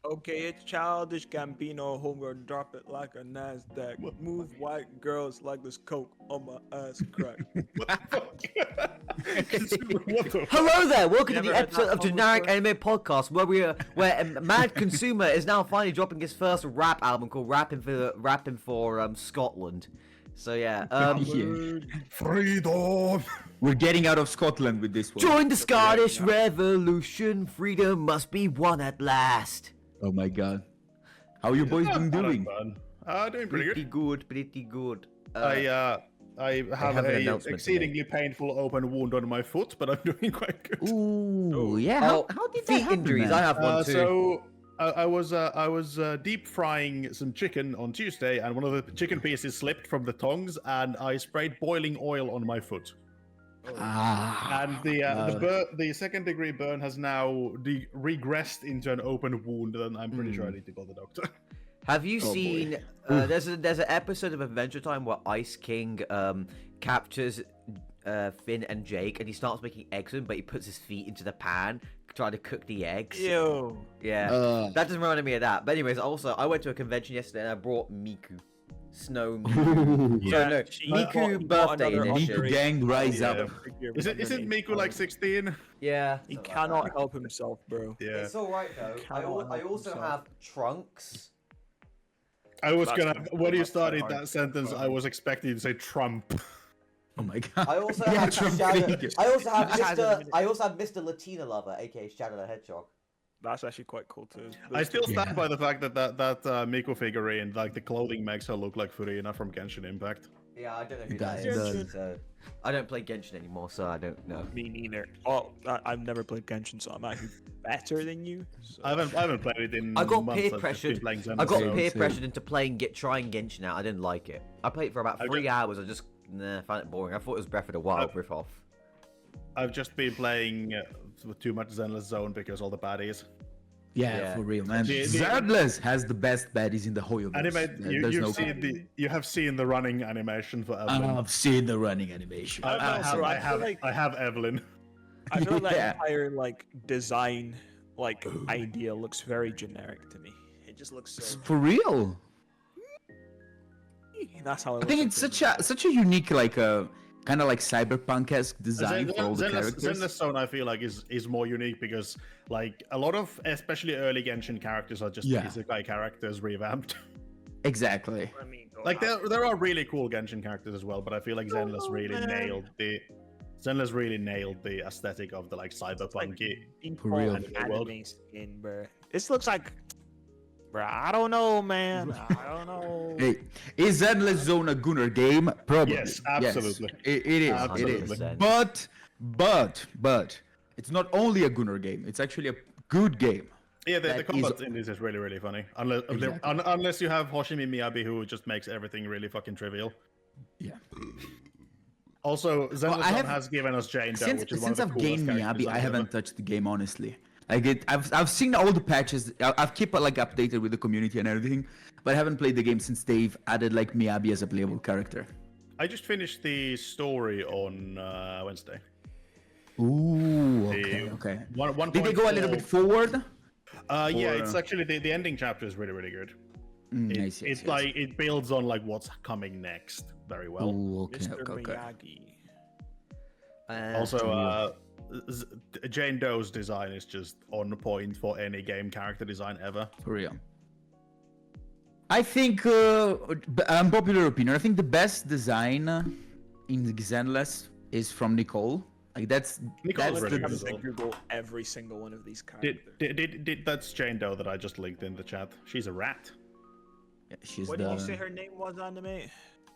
Okay, it's childish Gambino homegrown, drop it like a Nasdaq. Move white girls like this coke on my ass crack. What the fuck? Consumer, what the fuck? Hello there, welcome to You the ever heard episode that of song Generic before? Anime Podcast, where a mad consumer is now finally dropping his first rap album called Rapping for Scotland. So yeah, Yeah. Freedom! We're getting out of Scotland with this one. join the Scottish Revolution. Freedom must be won at last. Oh my god. How you boys been doing? Doing pretty good. Pretty good. I have have an a announcement exceedingly painful open wound on my foot, but I'm doing quite good. Ooh, yeah. Oh, How did that feet happen, injuries. man? I have one too. So I was deep frying some chicken on Tuesday, and one of the chicken pieces slipped from the tongs, and I sprayed boiling oil on my foot. Ah. And the second degree burn has now regressed into an open wound, and I'm pretty sure I need to call the doctor. Have you Oh, boy. seen? There's an episode of Adventure Time where Ice King captures Finn and Jake, and he starts making eggs, but he puts his feet into the pan trying to cook the eggs. Ew. Yeah, that just reminded me of that. But anyways, also I went to a convention yesterday and I brought Miku, Snow Miku. Ooh. So no, she Miku bought birthday another Miku edition. gang rise Yeah. up. Isn't Miku like 16? Yeah, He cannot help himself, bro. Yeah. It's all right though. I Cannot also help have Trunks. I was That's gonna. not- When you that's not started hard. that sentence, I was expecting you to say Trump. Oh my god. I also Yeah, have Trump Shadow. figure. I also have Shadow Mr. Figure. I also have Mr. Latina Lover, aka Shadow the Hedgehog. That's actually quite cool too. I still stand Yeah. by the fact that Miku figurine, like the clothing, makes her look like Furina from Genshin Impact. Yeah, I don't know who It that does. is. So I don't play Genshin anymore, so I don't know. Me neither. Oh, I've never played Genshin, so I'm actually better than you. So. I haven't played it in I got months. peer I've just been pressured. playing I got Xenoblade. peer Same. pressured into trying Genshin out. I didn't like it. I played it for about I 3 hours. I just found it boring. I thought it was Breath of the Wild riff off. I've just been playing with too much Zenless Zone because all the baddies. Yeah, Yeah. for real, man. The- Zardless has the best baddies in the whole universe. Anime, There's you've no seen you have seen the running animation for Evelyn. I've seen the running animation. I don't know, bro, I feel like- I have Evelyn. I feel that Yeah. entire like design idea looks very generic to me. It just looks so. For real. That's how I think it's such a unique kind of like cyberpunk-esque design for all the characters. Zenless Zone, I feel like is more unique because like a lot of especially early Genshin characters are just Yeah. isekai characters revamped. Exactly. I mean, Like there are really cool Genshin characters as well, but I feel like Zenless really nailed the aesthetic of the like cyberpunky. For real. Anime skin, bro. This looks like, bro. I don't know, man. I don't know. Hey, is Endless Zone a Gooner game? Probably. Yes, absolutely. It is. Absolutely. It is. But it's not only a Gooner game. It's actually a good game. Yeah, the That combat is- in this is really, really funny. Unless Exactly. unless you have Hoshimi Miyabi, who just makes everything really fucking trivial. Yeah. Also, Zenless I Zone have- has given us Jane Doe, Since which is one of the I've coolest gained character Miyabi, designs I haven't ever. touched the game honestly. I've seen all the patches. I've kept updated with the community and everything, but I haven't played the game since they've added like Miyabi as a playable character. I just finished the story on Wednesday. Ooh. Okay. The Okay. One Did they go a little bit 1.4 forward? Yeah, Or- it's actually the ending chapter is really, really good. I It's see, I see, I see. like it builds on like what's coming next very well. Ooh, okay, Mr. okay, okay. Miyagi. Also, Jane Doe's design is just on point for any game character design ever. For real. I think, unpopular opinion, I think the best design in Xenless is from Nicole. Like that's Nicole's really the good as well. Google every single one of these characters. Did that's Jane Doe that I just linked in the chat. She's a rat. yeah, she's What the did you say her name was, anime?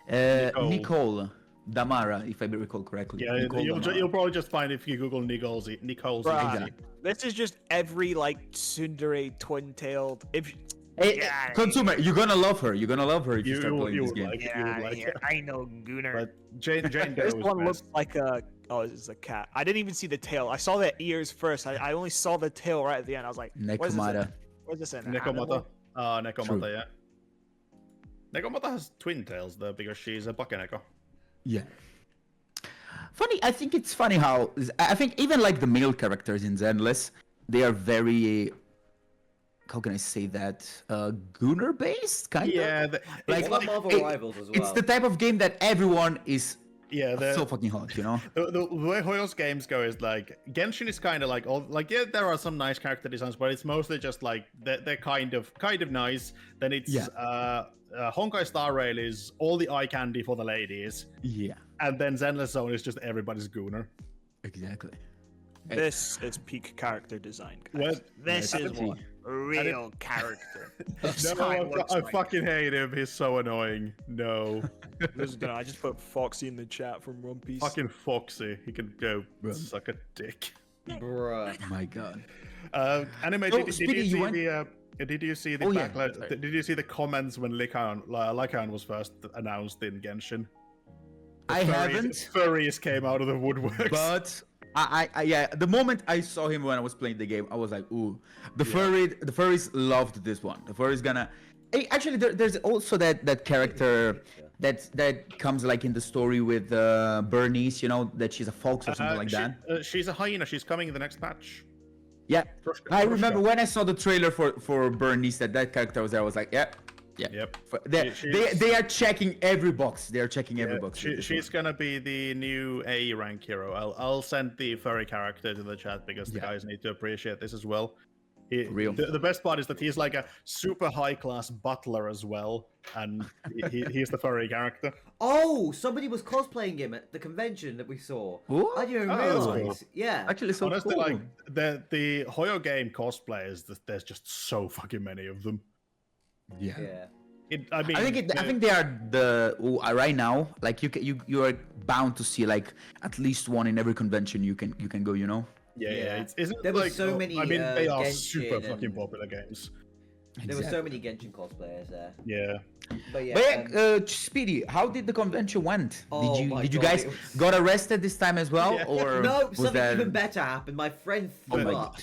Nicole Damara, if I recall correctly. Yeah, Nicole Damara. you'll probably just find if you Google Nicole's Bruh, easy. this is just every like tsundere twin-tailed. If Hey, Yeah, consumer, you're gonna love her. You're gonna love her if you, You- start you- playing you this would game. like it. yeah, like yeah, it. I know Gooner. But Jane Doe This is one looks best. like a. Oh, this is a cat. I didn't even see the tail. I saw the ears first. I only saw the tail right at the end. I was like, what is this? Nekomata. What is this in? Nekomata. Animal? Nekomata, True. yeah. Nekomata has twin tails though because she's a Bakeneko. Yeah. Funny, I think it's funny how I think even like the male characters in Zenless, they are very how can I say that? Gooner based, kind of. Yeah, Like It's like Marvel it- Rivals as well. It's the type of game that everyone is yeah. so fucking hot, you know? The way Hoyo's games go is like Genshin is kind of like all like yeah, there are some nice character designs, but it's mostly just like they're kind of nice. Then it's Yeah. Honkai Star Rail is all the eye candy for the ladies, Yeah, and then Zenless Zone is just everybody's Gooner. exactly. This is peak character design, guys. Well, This is definitely. what real character. No, I fucking hate him. He's so annoying. No, I just put Foxy in the chat from One Piece. fucking Foxy. He can go suck a dick. Bruh. Oh my god. Anime, So, did Speedy, you you see went- did you see the Oh, yeah, backlash? sorry. Did you see the comments when Lycan was first announced in Genshin? I Furries- haven't, Furries came out of the woodworks. but yeah, the moment I saw him when I was playing the game, I was like, ooh, the furries loved this one. The furries gonna. Actually, there's also that character that comes like in the story with Bernice, you know, that she's a fox or something like that. She's a hyena. She's coming in the next patch. Yeah, I remember Troshka. when I saw the trailer for Bernice that character was there. I was like, yeah. Yep. They are checking every box. They are checking every box. with this She's gonna be the new A rank hero. I'll send the furry character to the chat because the Yeah. guys need to appreciate this as well. Real. The best part is that he's like a super high class butler as well, and he's the furry character. Oh, somebody was cosplaying him at the convention that we saw. Ooh. I didn't Oh, that's realize. cool. Yeah. Actually, so Honestly, cool. like the Hoyo game cosplayers, there's just so fucking many of them. yeah. Yeah. I mean, I think they are right now. Like you are bound to see like at least one in every convention you can go. You know. yeah. Isn't There it were like, so many, I mean, they are Genshin super fucking and- popular games. There were so many Genshin cosplayers there. Yeah. But yeah. But yeah, Speedy, how did the convention went? Oh did my you God, guys it was- got arrested this time as well, Yeah. or no, was something that? even better happened. My friend Oh threw my up.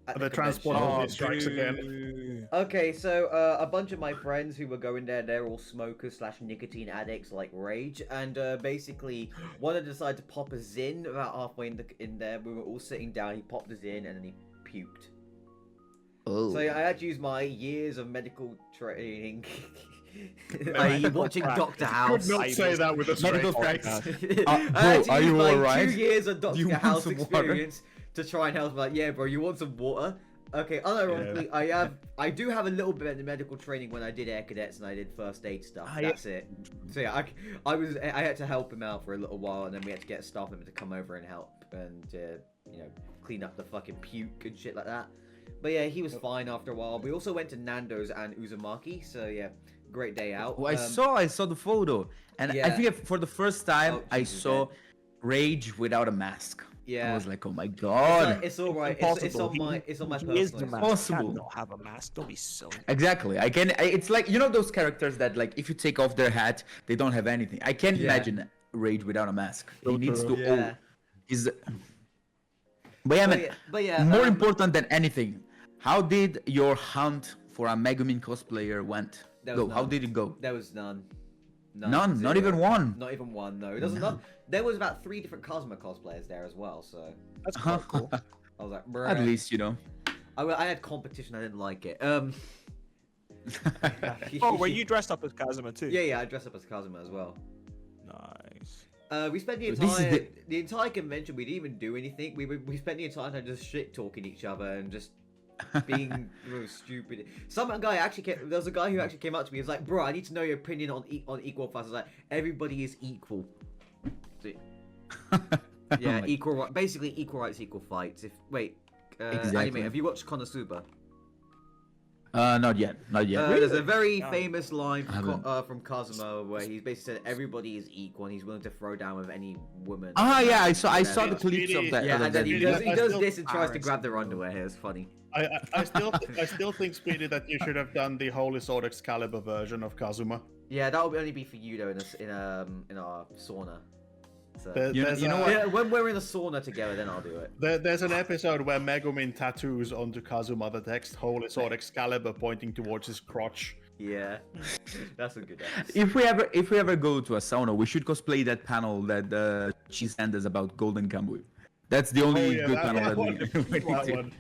At The transport convention. office strikes again. Okay, so a bunch of my friends who were going there, they're all smokers / nicotine addicts like Rage, and basically one of them decided to pop a Zin about halfway in there. We were all sitting down. He popped a Zin and then he puked. Oh. So yeah, I had to use my years of medical training. Medical Watching practice. Doctor Could House. not say that with a straight Medical face. practice. I had bro, to are use you my alright? 2 years of Do Doctor you want House some water? experience to try and help. Like, yeah, bro, you want some water? Okay, unironically, I do have a little bit of medical training when I did Air Cadets and I did first aid stuff. That's it. So yeah, I had to help him out for a little while, and then we had to get a staff member to come over and help and clean up the fucking puke and shit like that. But yeah, he was fine after a while. We also went to Nando's and Uzumaki, so yeah, great day out. Oh, I saw the photo, and I yeah. think for the first time Oh, I Jesus, saw man. Rage without a mask. Yeah. I was like, oh my god. It's all right. It's on my He is the personal. mask. Possible. Can't not have a mask. Don't be silly. Exactly. I can. It's like those characters that like if you take off their hat, they don't have anything. I can't Yeah. imagine Rage without a mask. He So needs true. to. Yeah. Is. But yeah, man. But yeah, More important than anything, how did your hunt for a Megumin cosplayer went? There was Go. How none. did it go? There was none. None. Not Zero. even one. Not even one. No, it doesn't. There was about 3 different Cosmo cosplayers there as well. So That's quite cool. I was like, bruh. At least I had competition. I didn't like it. Oh, were you dressed up as Kazuma too? Yeah, I dressed up as Kazuma as well. Nice. We spent the This is entire convention. We didn't even do anything. We spent the entire time just shit talking each other and just being stupid. There was a guy who actually came up to me. He was like, "Bro, I need to know your opinion on equal fights." I was like, "Everybody is equal." So, yeah, my- equal. Basically, equal rights, equal fights. Exactly. Anime. Have you watched Konosuba? Not yet. There's a very No. famous line haven't. from Kazuma where he basically said everybody is equal and he's willing to throw down with any woman. Yeah, I saw Yeah. the clips of that. Yeah, of and then that he video. does, he I does still- this and tries to grab their underwear. It's funny. I still think, Speedy, that you should have done the Holy Sword Excalibur version of Kazuma. Yeah, that will only be for you though in our sauna. So There's you know a- what? yeah, when we're in a sauna together, then I'll do it. There's an episode where Megumin tattoos onto Kazuma the text Holy Sword Excalibur pointing towards his crotch. Yeah, that's a good episode. If we ever go to a sauna, we should cosplay that panel that she sent us about Golden Kamui. That's the only good panel that we that need one. to.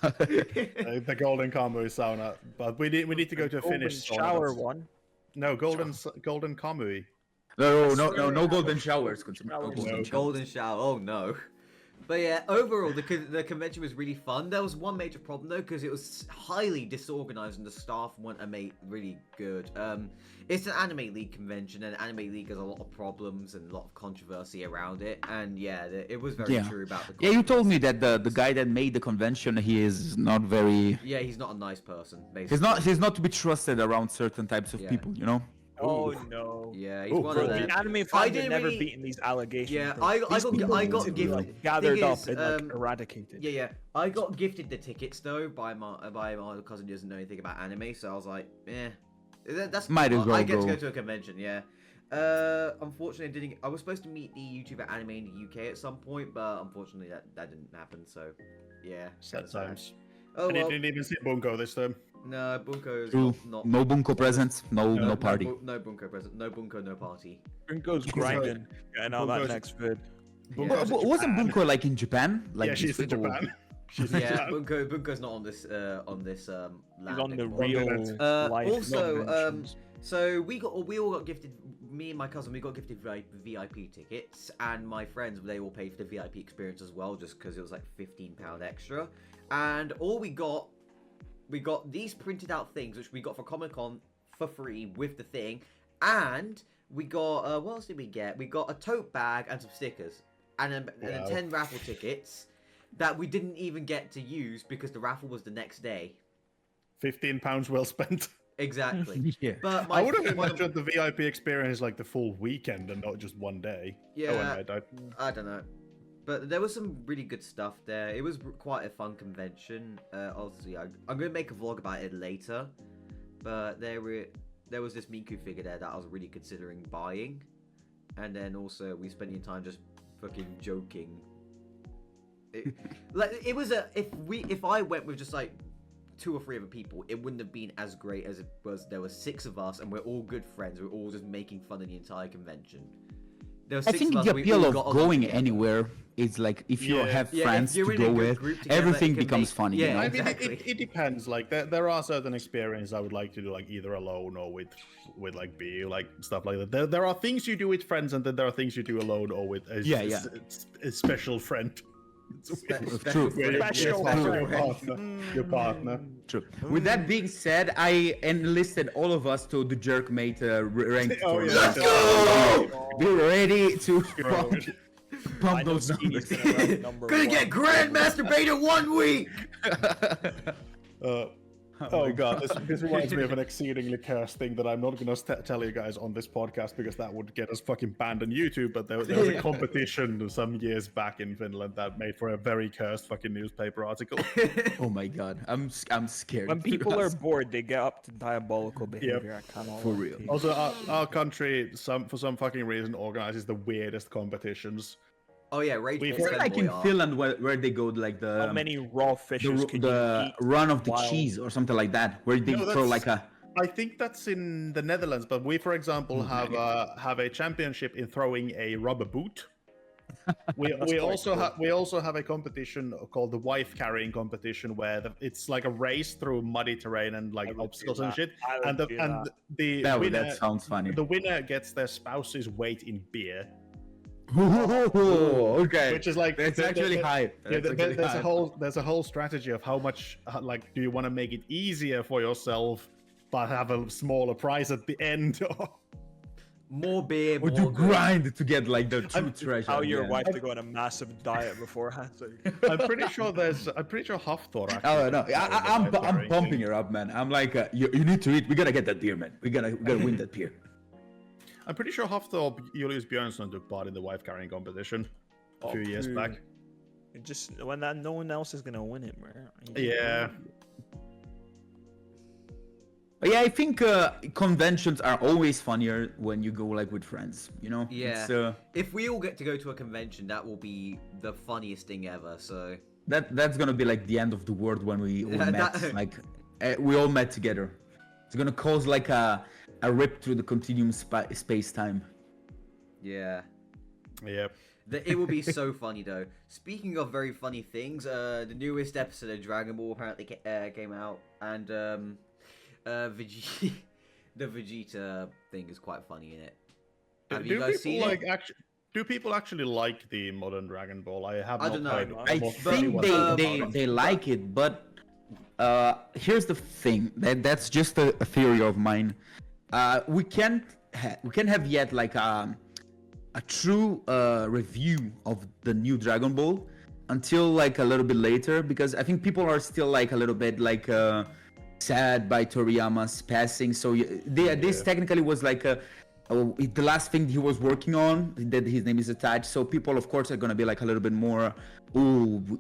The Golden Kamui sauna, but we need to go to a Golden Finnish sauna. shower one. No, Golden Kamui. No golden showers. No. Golden shower. Oh no. But yeah, overall, the convention was really fun. There was one major problem though, because it was highly disorganized and the staff weren't really good. It's an Anime League convention, and Anime League has a lot of problems and a lot of controversy around it. And yeah, it was very true about the. Yeah, you told me that the guy that made the convention, he is not very. Yeah, he's not a nice person. Basically. He's not to be trusted around certain types of people, you know. Oh no. Yeah, he's one of them. The anime fans have never beaten these allegations. Yeah, bro. I These got people need to be, gifted. like, gathered Thing up is, and like eradicated. Yeah. I got gifted the tickets though by my cousin who doesn't know anything about anime, so I was like, that's Might as well I get go. to go to a convention, yeah. Unfortunately, I didn't. I was supposed to meet the YouTuber Anime in the UK at some point, but unfortunately that didn't happen. So, yeah. Sad times. Oh And he well. didn't even see Bunko this time. No, Bunko's True. not. No bunko presents, no party. No Bunko present. No Bunko, no party. Bunko's grinding. Getting out that Bunko's- next vid. Bunko's in Wasn't Japan. Bunko like in Japan? Like Yeah, she's in this little- Japan. She's in Yeah, Japan. Bunko's not on this land. He's on the anymore. real life. Also, conventions. So we all got gifted. Me and my cousin, we got gifted VIP tickets, and my friends they all paid for the VIP experience as well, just because it was like £15 extra. And all we got these printed out things, which we got for Comic Con for free with the thing, and we got what else did we get? We got a tote bag and some stickers, and then 10 raffle tickets that we didn't even get to use because the raffle was the next day. £15 well spent. Exactly. Yeah. But I would have imagined the VIP experience like the full weekend and not just one day. Yeah. Oh, anyway, I don't know. But there was some really good stuff there. It was quite a fun convention. Obviously, I'm going to make a vlog about it later. But there was this Miku figure there that I was really considering buying. And then also, we spent the time just fucking joking. If I went with just like 2 or 3 other people, it wouldn't have been as great as it was. There were 6 of us, and we're all good friends. We're all just making fun of the entire convention. There were I 6 think of us, the we appeal all of got along going together. anywhere is like if you have Yeah, if friends you're to in a go good with, group together, everything it can becomes make- funny. yeah, you know? I mean, exactly. it depends. Like there are certain experiences I would like to do, like either alone or with like B, like stuff like that. There are things you do with friends, and then there are things you do alone or with a special friend. It's weird. True. Where you're- Special your friend. Your partner. True. With that being said, I enlisted all of us to the Jerkmate ranked Oh, tournament. yeah. Let's go! Be ready to Bro. pump I know those Skeety's numbers. gonna rank number Gonna one. get Grandmaster Beta 1 week! Oh god, this reminds me of an exceedingly cursed thing that I'm not gonna tell you guys on this podcast because that would get us fucking banned on YouTube. But there was a competition some years back in Finland that made for a very cursed fucking newspaper article. Oh my god, I'm scared. When people are bored, they get up to diabolical behavior. I cannot For lie real. to you. Also, our country, for some fucking reason, organizes the weirdest competitions. Oh yeah, Rage We- Face Is it like in Fanboy art. Finland where they go like the How many raw fishes can you the eat? run of the while- cheese or something like that, where they No, throw that's- like a I think that's in the Netherlands, but we, for example, have a championship in throwing a rubber boot. We also have a competition called the wife carrying competition where it's like a race through muddy terrain and like I would obstacles do and that. shit. I would And do the that, winner, that sounds funny. the winner gets their spouse's weight in beer, Okay, which is like that's actually hype. Yeah, That's actually hype. there's a whole strategy of how much like do you want to make it easier for yourself, but have a smaller prize at the end. More beer, Would more you good. grind to get like the true treasure? Tell your yeah. wife to go on a massive diet beforehand. So I'm pretty sure Hafthor actually. Oh no, I'm carrying pumping thing. her up, man. I'm like, you need to eat. We gotta get that beer, man. We gotta win that beer. I'm pretty sure Hafthor Julius Björnsson took part in the wife carrying competition a few years back. it just when that no one else is gonna win it, man. Yeah. But yeah, I think conventions are always funnier when you go like with friends. You know? Yeah. It's, If we all get to go to a convention, that will be the funniest thing ever. So that's gonna be like the end of the world when we all Yeah, met. that- Like we all met together. It's gonna cause like a rip through the continuum space time. yeah. Yep. It will be so funny though. Speaking of very funny things, the newest episode of Dragon Ball apparently came out, and the Vegeta thing is quite funny in it. Have you guys seen it? Do people actually like the modern Dragon Ball? I have I not don't know. played I almost think anyone they like it, but here's the thing. That's just a theory of mine. We can't have yet like a true review of the new Dragon Ball until like a little bit later, because I think people are still like a little bit like sad by Toriyama's passing. So this technically was like the last thing he was working on, that his name is attached. So people, of course, are gonna be like a little bit more,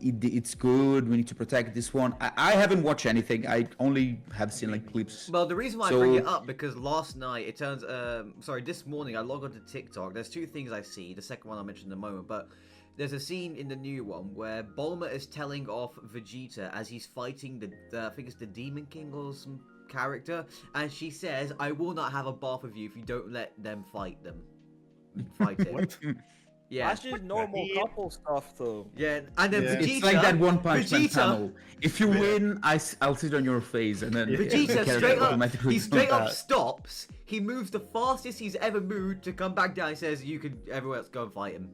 it's good, we need to protect this one. I haven't watched anything. I only have seen like clips. Well, the reason why I bring it up, because last night, this morning I logged onto TikTok. There's two things I see. The second one I'll mention in a moment, but there's a scene in the new one where Bulma is telling off Vegeta as he's fighting I think it's the Demon King or some character, and she says, "I will not have a bath with you if you don't let them fight him." Yeah, That's just normal couple stuff, though. yeah, and then Vegeta, It's like that One Punch Man Vegeta, panel. If you win, I'll sit on your face, and then Vegeta the straight up, automatically he straight up that. stops. He moves the fastest he's ever moved to come back down. He says, everyone else go and fight him.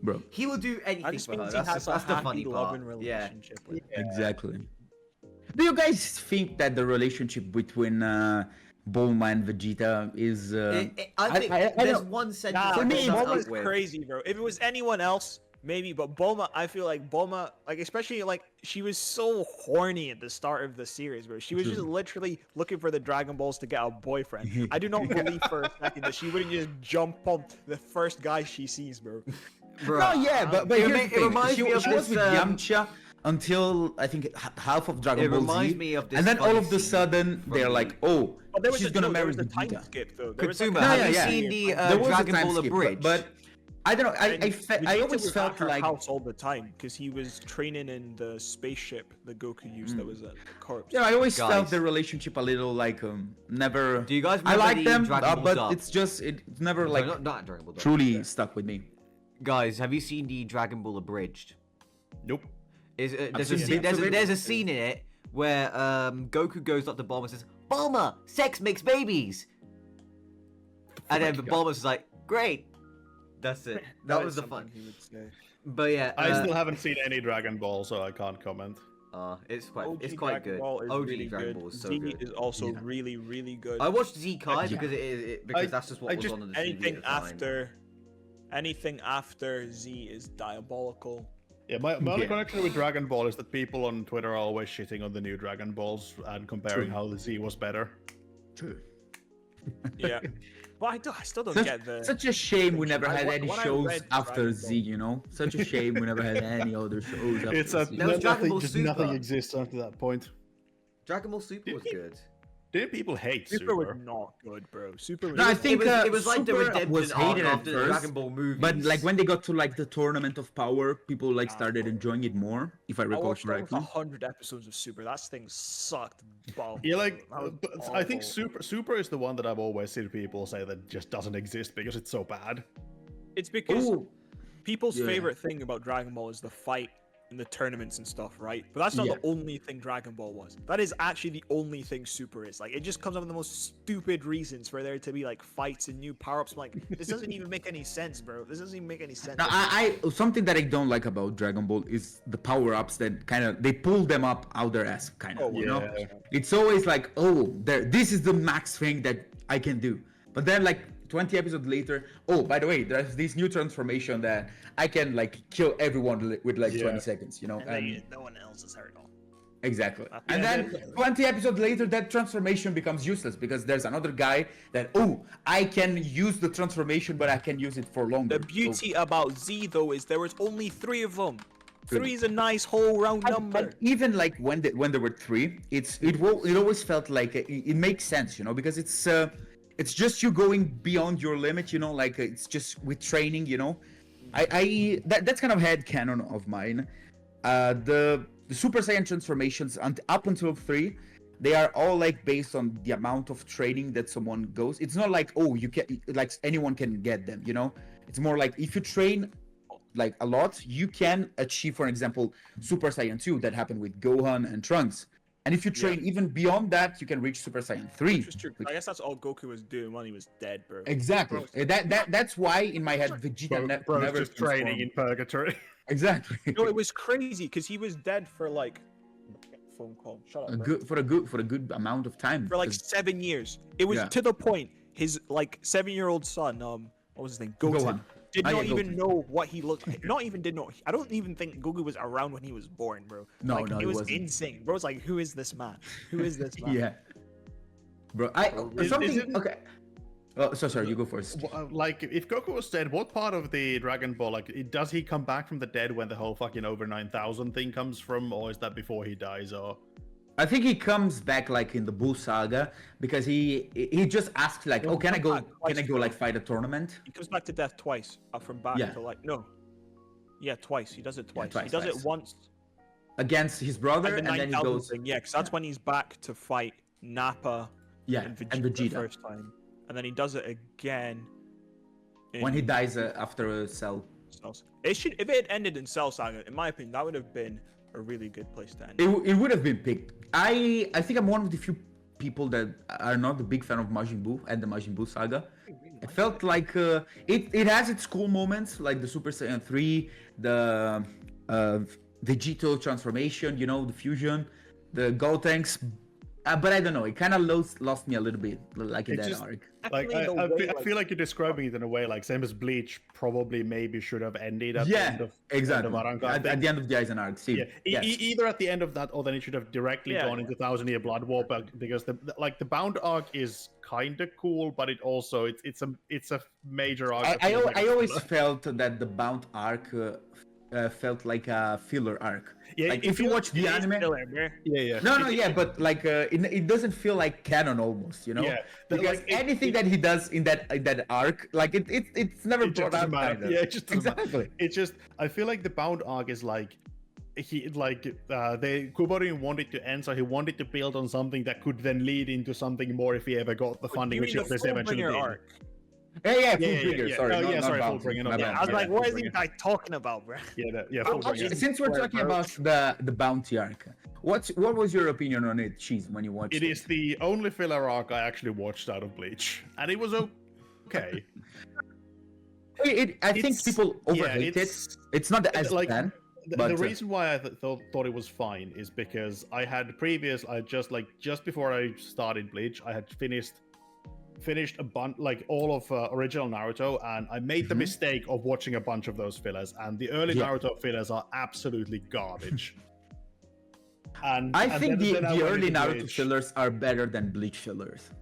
Bro. He will do I anything just for her. means he has That's a the funny happy, part. loving Yeah. relationship with her. Exactly. Do you guys think that the relationship between Bulma and Vegeta is? I think I there's don't- one sentence Nah, I for can me, sum it Bulma's up with. crazy, bro. If it was anyone else, maybe, but Bulma, I feel like Bulma, like especially like she was so horny at the start of the series, bro. She was just literally looking for the Dragon Balls to get a boyfriend. I do not believe for a second that she wouldn't just jump on the first guy she sees, bro. Bruh. No, yeah, but It here's ma- the it thing. reminds She me of was this, with Yamcha until I think half of Dragon It Ball reminds Z, me of this and then all funny of the scene sudden from they're the- like, oh, But there was she's gonna there marry was a time Vegeta. skip though. There was Katsuma, like a have Yeah, you yeah. seen the There was a Dragon time Ball skip, Abridged? but I don't know. I Vegeta always was felt at her like house all the time because he was training in the spaceship that Goku used that was at the corpse. yeah, I always felt Guys. the relationship a little like never. Do you guys I remember like the them, Dragon Ball but dub? it's just it's never Sorry, like not Dragon Ball dub. truly stuck with me. Guys, have you seen the Dragon Ball Abridged? Nope. There's a scene in it where Goku goes up to Bulma and says, "Bulma, sex makes babies," and then Bulma's just like, "Great." That's it. That was the something fun. he would say. But yeah, I still haven't seen any Dragon Ball, so I can't comment. it's quite OG quite Dragon good. Ball is OG really Dragon good. Ball is so Z good. is also really, really good. I watched Z Kai Yeah. because that's just what I was just- on the TV anything at the time. anything after Z is diabolical. Yeah, my only Yeah. connection with Dragon Ball is that people on Twitter are always shitting on the new Dragon Balls and comparing True. how the Z was better. True. Yeah, but I still don't Such, get the. such a shame we never had any when I shows read after Dragon Z, Ball- you know? Such a shame we never had any other shows after It's a Z. That was Dragon Ball just Super. nothing exists after that point. Dragon Ball Super was good. Didn't people hate Super was Super? not good, bro. Super was. No, I think it was like the Super redemption was arc hated at after the first, Dragon Ball movies. but like when they got to like the Tournament of Power, people like started enjoying it more, if I I recall watched almost correctly. 100 episodes of Super. That thing sucked. Bomb. Yeah, like, That was but I think awful. Super is the one that I've always seen people say that just doesn't exist because it's so bad. It's because Ooh, people's Yeah. favorite thing about Dragon Ball is the fight in the tournaments and stuff, right? But that's not Yeah. the only thing Dragon Ball was. That is actually the only thing Super is. Like, it just comes up with the most stupid reasons for there to be like fights and new power-ups. I'm like, this doesn't even make any sense, bro. This doesn't even make any sense. now, I something that I don't like about Dragon Ball is the power-ups that kind of they pull them up out their ass, kind of. You know, Yeah. it's always like, oh, this is the max thing that I can do. But then like 20 episodes later, oh, by the way, there's this new transformation that I can like kill everyone with like 20 seconds, you know? And no one else is hurt. exactly. Yeah, And then 20 episodes later, that transformation becomes useless because there's another guy that, oh, I can use the transformation, but I can use it for longer. The beauty about Z though is there was only 3 of them. Good. 3 is a nice whole round number. But even like when there were 3, it always felt like it makes sense, you know, because it's just you going beyond your limit, you know, like it's just with training, you know. That's kind of head canon of mine. The Super Saiyan transformations up until 3, they are all like based on the amount of training that someone goes. It's not like, oh, you can like anyone can get them, you know. It's more like if you train like a lot, you can achieve, for example, Super Saiyan 2 that happened with Gohan and Trunks. And if you train even beyond that, you can reach Super Saiyan 3. Which is true. I guess that's all Goku was doing when he was dead, bro. Exactly. That's why in my head Vegeta Bro's never just training in purgatory. Exactly. No, it was crazy because he was dead for like phone call. Shut up. For a good amount of time. For like 7 years. It was to the point his like 7-year-old son, what was his name? Goten. Did not even know what he looked like. Not even did know. I don't even think Goku was around when he was born, bro. No, like, no, it was wasn't. insane. Bro was like, who is this man? Who is this man? Yeah. Bro, okay. Oh, so sorry, you go first. Like, if Goku was dead, what part of the Dragon Ball, like, does he come back from the dead when the whole fucking over 9,000 thing comes from, or is that before he dies, or? I think he comes back like in the Buu saga because he just asks like, oh, can I go like fight a tournament? He comes back to death twice, from back to like twice. He does it twice. He does it once against his brother, and then he goes. Thing. Yeah, because that's when he's back to fight Nappa. And Vegeta the first time, and then he does it again when he dies after Cell. It should, if it had ended in Cell Saga, in my opinion, that would have been a really good place to end. It would have been picked. I think I'm one of the few people that are not a big fan of Majin Buu and the Majin Buu saga. It felt like it has its cool moments, like the Super Saiyan 3, the Vegito transformation, you know, the fusion, the Gotenks. But I don't know. It kind of lost me a little bit, like in that arc. Like I feel like you're describing it in a way like same as Bleach probably maybe should have ended at the end of exactly at the end of the Aizen arc. See, either at the end of that or then it should have directly gone into 1,000-Year Blood War, because the Bound arc is kind of cool, but it also it's a major arc. I always felt that the Bound arc felt like a filler arc. Yeah, like if you watch the anime, but like it doesn't feel like canon almost, you know? Yeah, because like, anything that he does in that arc, like it's never brought out. Yeah, it just exactly. It's just I feel like the Bound arc is like Kuborin wanted to end, so he wanted to build on something that could then lead into something more if he ever got the funding, which is eventually arc. Fullbringer. Sorry, sorry, Fullbringer. I was like, what is this guy talking about, bro? Fullbringer. Since we're talking about the bounty arc, what was your opinion on it, Cheese, when you watched it? It is the only filler arc I actually watched out of Bleach, and it was okay. I think people overrate it. It's not as bad. The reason why I thought it was fine is because I had just before I started Bleach, I had finished a bunch, like all of original Naruto, and I made the mistake of watching a bunch of those fillers, and the early Naruto fillers are absolutely garbage. I think the early Naruto fillers are better than Bleach fillers.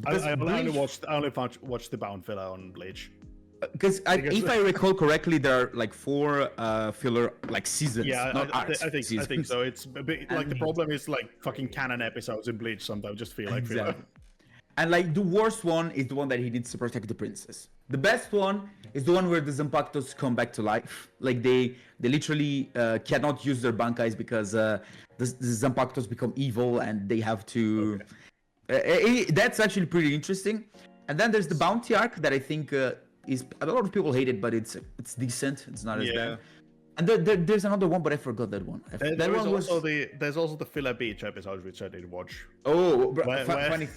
I only watched the Bound filler on Bleach. Because if I recall correctly, there are like 4 filler like seasons. Yeah, not arcs, I think so. It's a bit, like the problem is like fucking canon episodes in Bleach sometimes just feel like filler. And like the worst one is the one that he needs to protect the princess. The best one is the one where the Zanpakutos come back to life. Like they literally cannot use their bankais because the Zanpakutos become evil and they have to. That's actually pretty interesting. And then there's the bounty arc that I think is a lot of people hate it, but it's decent. It's not as bad. And there's another one, but I forgot that one. There's also the Filler Beach episode, which I did watch. Oh, funny.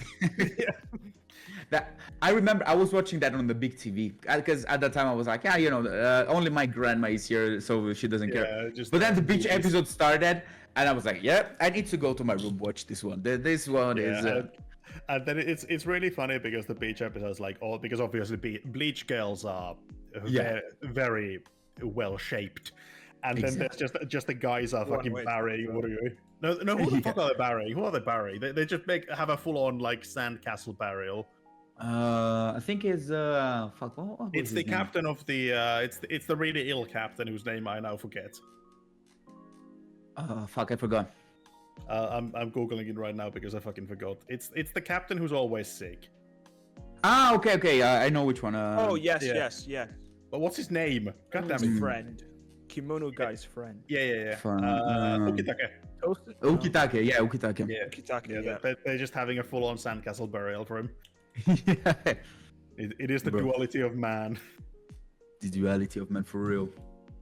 That I remember I was watching that on the big TV because at that time I was like, only my grandma is here, so she doesn't care. But then the beach episode started, and I was like, I need to go to my room watch this one. This one is. And then it's really funny because the beach episodes because obviously Bleach girls are very well shaped. And then there's just the guys are fucking burying. What are you? No. Who the fuck are they burying? Who are they burying? They just have a full on like sandcastle burial. I think it's it's the captain of the it's the really ill captain whose name I now forget. I forgot. I'm googling it right now because I fucking forgot. It's the captain who's always sick. Okay. I know which one. Yes. But what's his name? God damn it. Friend. Kimono guy's friend. Yeah. Ukitake. Ukitake. Yeah, Ukitake. They're just having a full-on sandcastle burial for him. Yeah. It is the duality of man. the duality of man for real.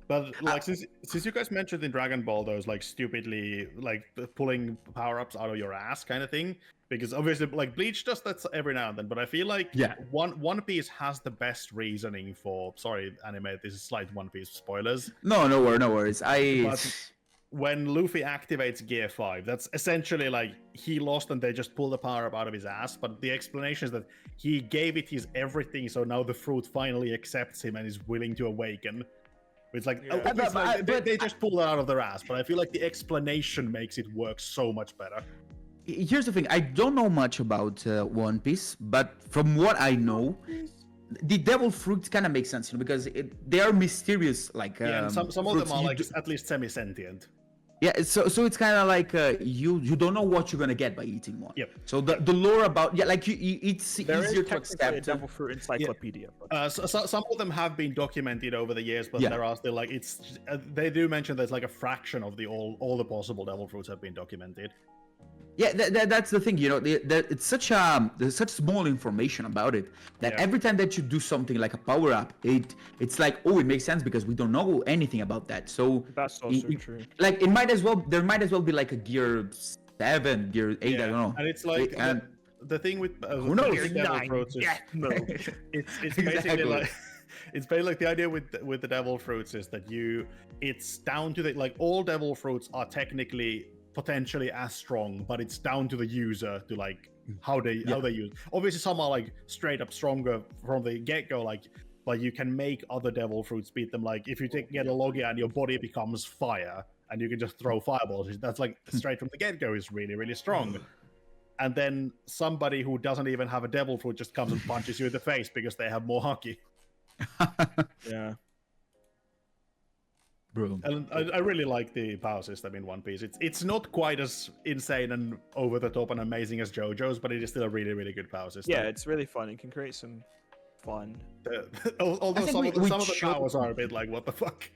But like since you guys mentioned in Dragon Ball those like stupidly like pulling power-ups out of your ass kind of thing, because obviously like Bleach does that every now and then, but I feel like One Piece has the best reasoning for anime, this is slight One Piece spoilers. No worries. But when Luffy activates Gear 5, that's essentially like he lost and they just pulled the power up out of his ass. But the explanation is that he gave it his everything, so now the fruit finally accepts him and is willing to awaken. It's like, they just pulled it out of their ass, but I feel like the explanation makes it work so much better. Here's the thing, I don't know much about One Piece, but from what I know, the devil fruits kind of make sense, because they are mysterious, like and some of them are like at least semi-sentient. Yeah, so it's kind of like you don't know what you're gonna get by eating one. Yep. So the lore about it's easier to accept. A devil fruit encyclopedia. So some of them have been documented over the years, but there are still like they do mention there's like a fraction of all the possible devil fruits have been documented. Yeah, that's the thing, it's there's such small information about it that every time that you do something like a power up, it's like, oh, it makes sense because we don't know anything about that. So that's also true. Like there might as well be like a gear 7, gear 8, I don't know. And it's like the thing with who knows? Devil fruits is it's basically like it's basically like the idea with the devil fruits is that it's down to like all devil fruits are technically potentially as strong, but it's down to the user to like how they use. Obviously, some are like straight up stronger from the get go. Like you can make other devil fruits beat them. Like if you get a Logia and your body becomes fire, and you can just throw fireballs. That's like straight from the get go is really really strong. And then somebody who doesn't even have a devil fruit just comes and punches you in the face because they have more haki. Yeah. Bro. And I really like the power system in One Piece. It's not quite as insane and over the top and amazing as JoJo's, but it is still a really, really good power system. Yeah, it's really fun. It can create some fun. Although some of the powers are a bit like, what the fuck?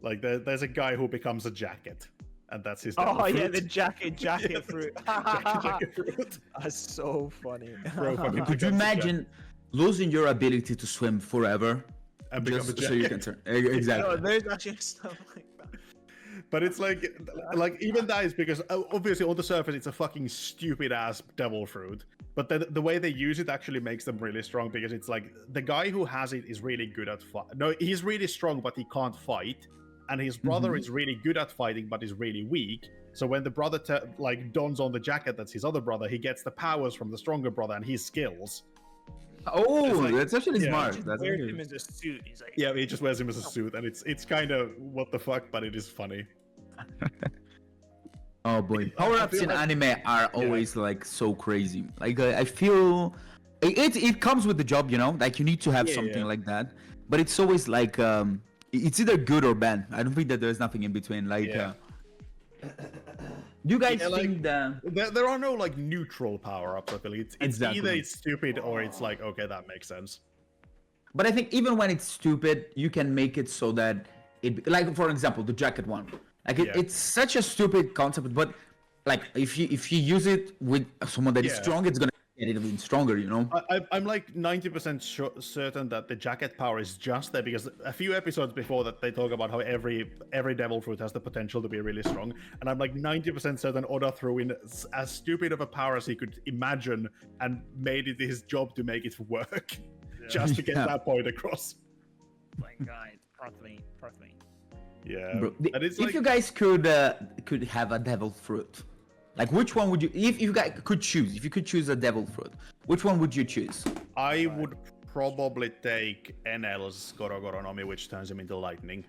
Like there's a guy who becomes a jacket, and that's his. Oh fruit. yeah, the jacket fruit. jacket fruit. That's so funny. Bro, could you imagine losing your ability to swim forever? And become a jacket. So you can turn exactly. No, there's actually stuff like that. But it's like even that is because obviously on the surface it's a fucking stupid ass devil fruit. But the way they use it actually makes them really strong, because it's like the guy who has it is really good at fight. No, he's really strong, but he can't fight. And his brother is really good at fighting, but is really weak. So when the brother dons on the jacket that's his other brother, he gets the powers from the stronger brother and his skills. Oh, that's actually smart. That's wears him as a suit. He's like, he just wears him as a suit, and it's kind of what the fuck, but it is funny. Oh boy, power-ups in anime are always like so crazy. Like I feel it comes with the job, like you need to have something like that. But it's always like it's either good or bad. I don't think that there's nothing in between. Like, do you guys think that there are no like neutral power-ups? I feel it's either it's stupid or it's like, okay, that makes sense. But I think even when it's stupid, you can make it so that it, like for example, the jacket one. Like it's such a stupid concept, but like if you use it with someone that is strong, it's gonna get it even stronger, I'm like 90% certain that the jacket power is just there because a few episodes before that they talk about how every devil fruit has the potential to be really strong, and I'm like 90% certain Oda threw in as stupid of a power as he could imagine and made it his job to make it work, just to get that point across. My God, trust me. Yeah, bro, if you guys could have a devil fruit, like which one would you? If you guys could choose, if you could choose a devil fruit, which one would you choose? I would probably take NL's Gorogoronomi, which turns him into lightning.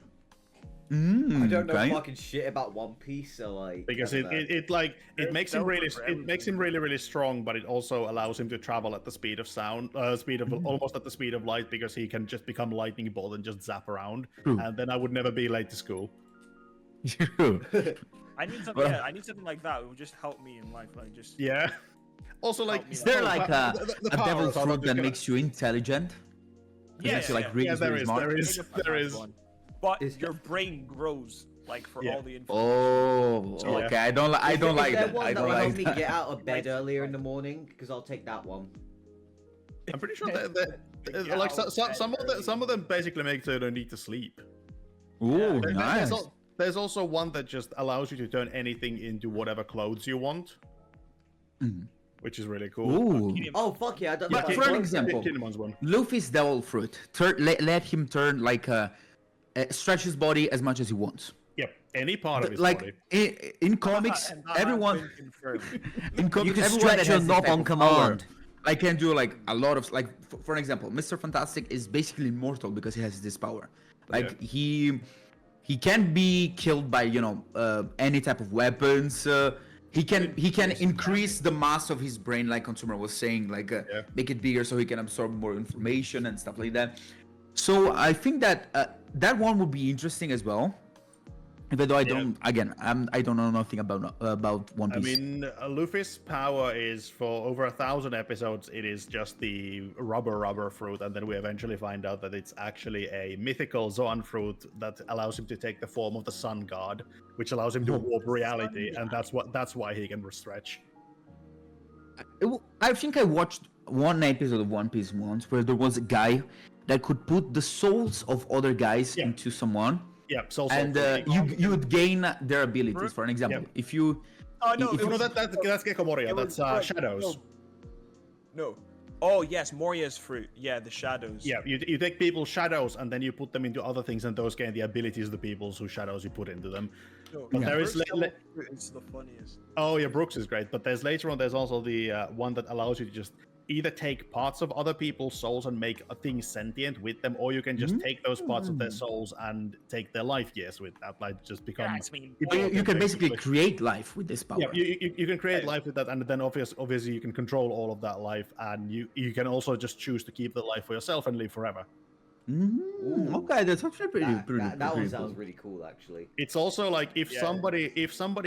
I don't know fucking shit about One Piece, so like because it makes him really really strong, but it also allows him to travel at the speed of sound, almost at the speed of light, because he can just become lightning bolt and just zap around, and then I would never be late to school. I need something. I need something like that. It would just help me in life. Like just Also, like, is there like a devil fruit that makes you intelligent? Yeah, really there is. But your brain grows like for all the information. Oh, okay. I don't like that. I don't like that. Get out of bed earlier in the morning, because I'll take that one. I'm pretty sure like some of them basically make so you don't need to sleep. Ooh, There- nice. There's also one that just allows you to turn anything into whatever clothes you want, which is really cool. Ooh. Oh fuck yeah! I don't But know. for an example, Kinemon's one. Luffy's devil fruit. Let him turn like stretch his body as much as he wants. Yep, any part of his Like body. in comics, And that has everyone been confirmed. in comics, You can everyone stretch that your has this knob type on of power, command. I can do like a lot of like for an example, Mr. Fantastic is basically immortal because he has this power. Like he can't be killed by any type of weapons. He can increase the mass of his brain, like Consumer was saying, like make it bigger so he can absorb more information and stuff like that. So I think that that one would be interesting as well. Even though I don't know nothing about One I Piece. mean, Luffy's power is for over 1,000 episodes. It is just the rubber fruit, and then we eventually find out that it's actually a mythical Zoan fruit that allows him to take the form of the Sun God, which allows him to warp reality, and that's why he can stretch. I think I watched one episode of One Piece once where there was a guy that could put the souls of other guys into someone. Yeah, And you would gain their abilities. For an example, if you Oh no, if No, you- that's Gecko Moria. it was- That's wait, shadows. No. Oh yes, Moria's fruit. Yeah, the shadows. Yeah, you take people's shadows and then you put them into other things, and those gain the abilities of the people's whose shadows you put into them. No, But there is Brooks' le- double fruit is the funniest. Oh yeah, Brooks is great, but there's later on. There's also the one that allows you to just either take parts of other people's souls and make a thing sentient with them, or you can just take those parts of their souls and take their life years with that. Like just become. you can basically create life with this power. Yeah, you can create life with that, and then obviously you can control all of that life, and you can also just choose to keep the life for yourself and live forever. Okay, that's actually pretty That one cool. sounds really cool, actually. It's also like if somebody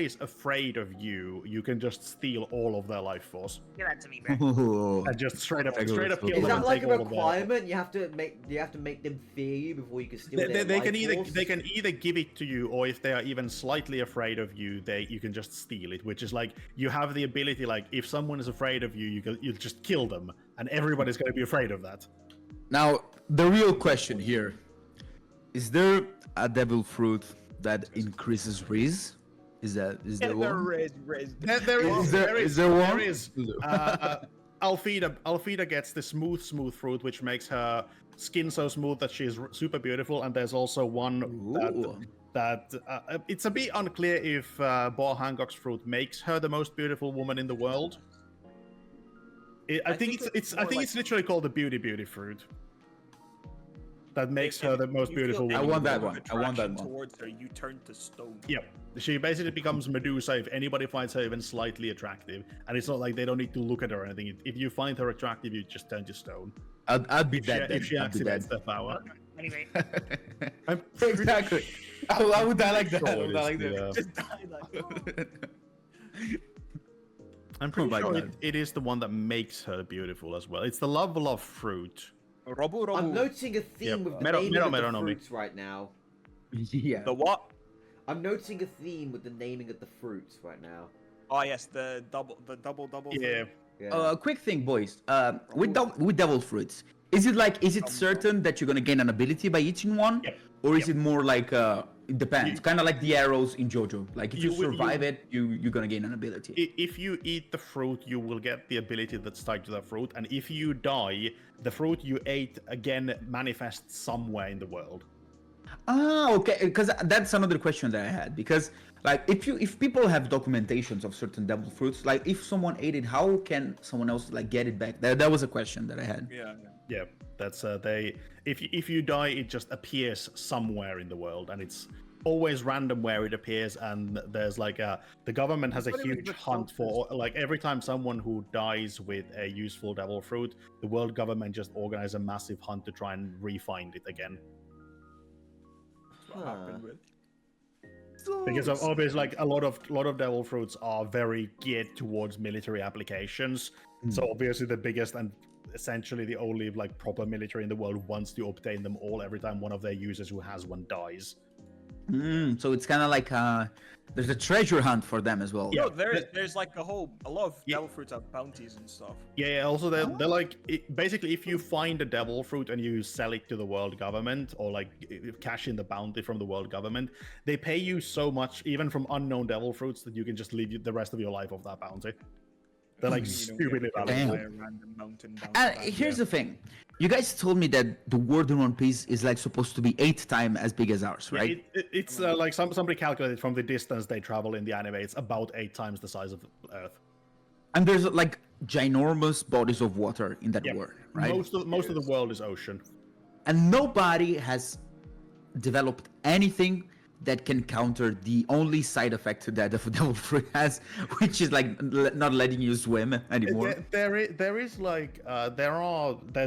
is afraid of you, you can just steal all of their life force Give that to me, bro. Oh, and just straight up Is kill Is them that and like take a all of their. requirement? You have to make them fear you before you can steal their They life can either force? they can either give it to you, or if they are even slightly afraid of you, you can just steal it. Which is like you have the ability, like if someone is afraid of you, you just kill them, and everybody's going to be afraid of that. Now the real question here is: there a devil fruit that increases Riz? Is there one? Is there one? There is. Alfida gets the smooth fruit, which makes her skin so smooth that she's super beautiful. And there's also one that it's a bit unclear if Boa Hancock's fruit makes her the most beautiful woman in the world. I think it's literally called the beauty fruit. That makes her the most beautiful woman. I want that Any one. I want that attraction one. Towards her, you turn to stone. Yep. She basically becomes Medusa if anybody finds her even slightly attractive. And it's not like they don't need to look at her or anything. If you find her attractive, you just turn to stone. I'd be dead then. If she I'd be activates dead. the power. Anyway, I'm Exactly. I would die like that. sure I would die like it is that. just die like. I'm pretty my sure God. it is the one that makes her beautiful as well. It's the love fruit. Robu. I'm noticing a theme Yep. with the Mero- naming Mero- of the Mero no mi. fruits right now. Yeah. The what? I'm noticing a theme with the naming of the fruits right now. Oh yes, the double. Yeah. Yeah. Quick thing, boys. With devil fruits, is it certain that you're gonna gain an ability by eating one, Yep. or is it more like it depends? Kind of like the arrows in JoJo. Like if you You will- survive it, you're gonna gain an ability. If you eat the fruit, you will get the ability that's tied to that fruit. And if you die, the fruit you ate again manifests somewhere in the world. Ah, okay. Because that's another question that I had. Because like if people have documentations of certain devil fruits, like if someone ate it, how can someone else like get it back? That was a question that I had. Yeah. Yeah, that's if you die, it just appears somewhere in the world, and it's always random where it appears. And there's like the government has a What do you huge mean hunt for, like every time someone who dies with a useful devil fruit, the world government just organize a massive hunt to try and re-find it again. That's what happened with. Because of obviously, like a lot of devil fruits are very geared towards military applications. So obviously, the biggest and essentially the only like proper military in the world wants to obtain them all every time one of their users who has one dies. So it's kind of like there's a treasure hunt for them as well. No, there's like a lot of Yeah. devil fruits have bounties and stuff. Yeah. Also, they're like basically if you find a devil fruit and you sell it to the world government or like cash in the bounty from the world government, they pay you so much, even from unknown devil fruits, that you can just live the rest of your life off that bounty. They're like stupidly Damn. valuable. By a random mountain down And the back. here's the thing. You guys told me that the world in One Piece is like supposed to be 8 times as big as ours, right? It's like somebody calculated from the distance they travel in the anime. It's about 8 times the size of Earth. And there's like ginormous bodies of water in that Yeah. world, right? Most of the world is ocean. And nobody has developed anything that can counter the only side effect that the devil fruit has, which is like not letting you swim anymore. There's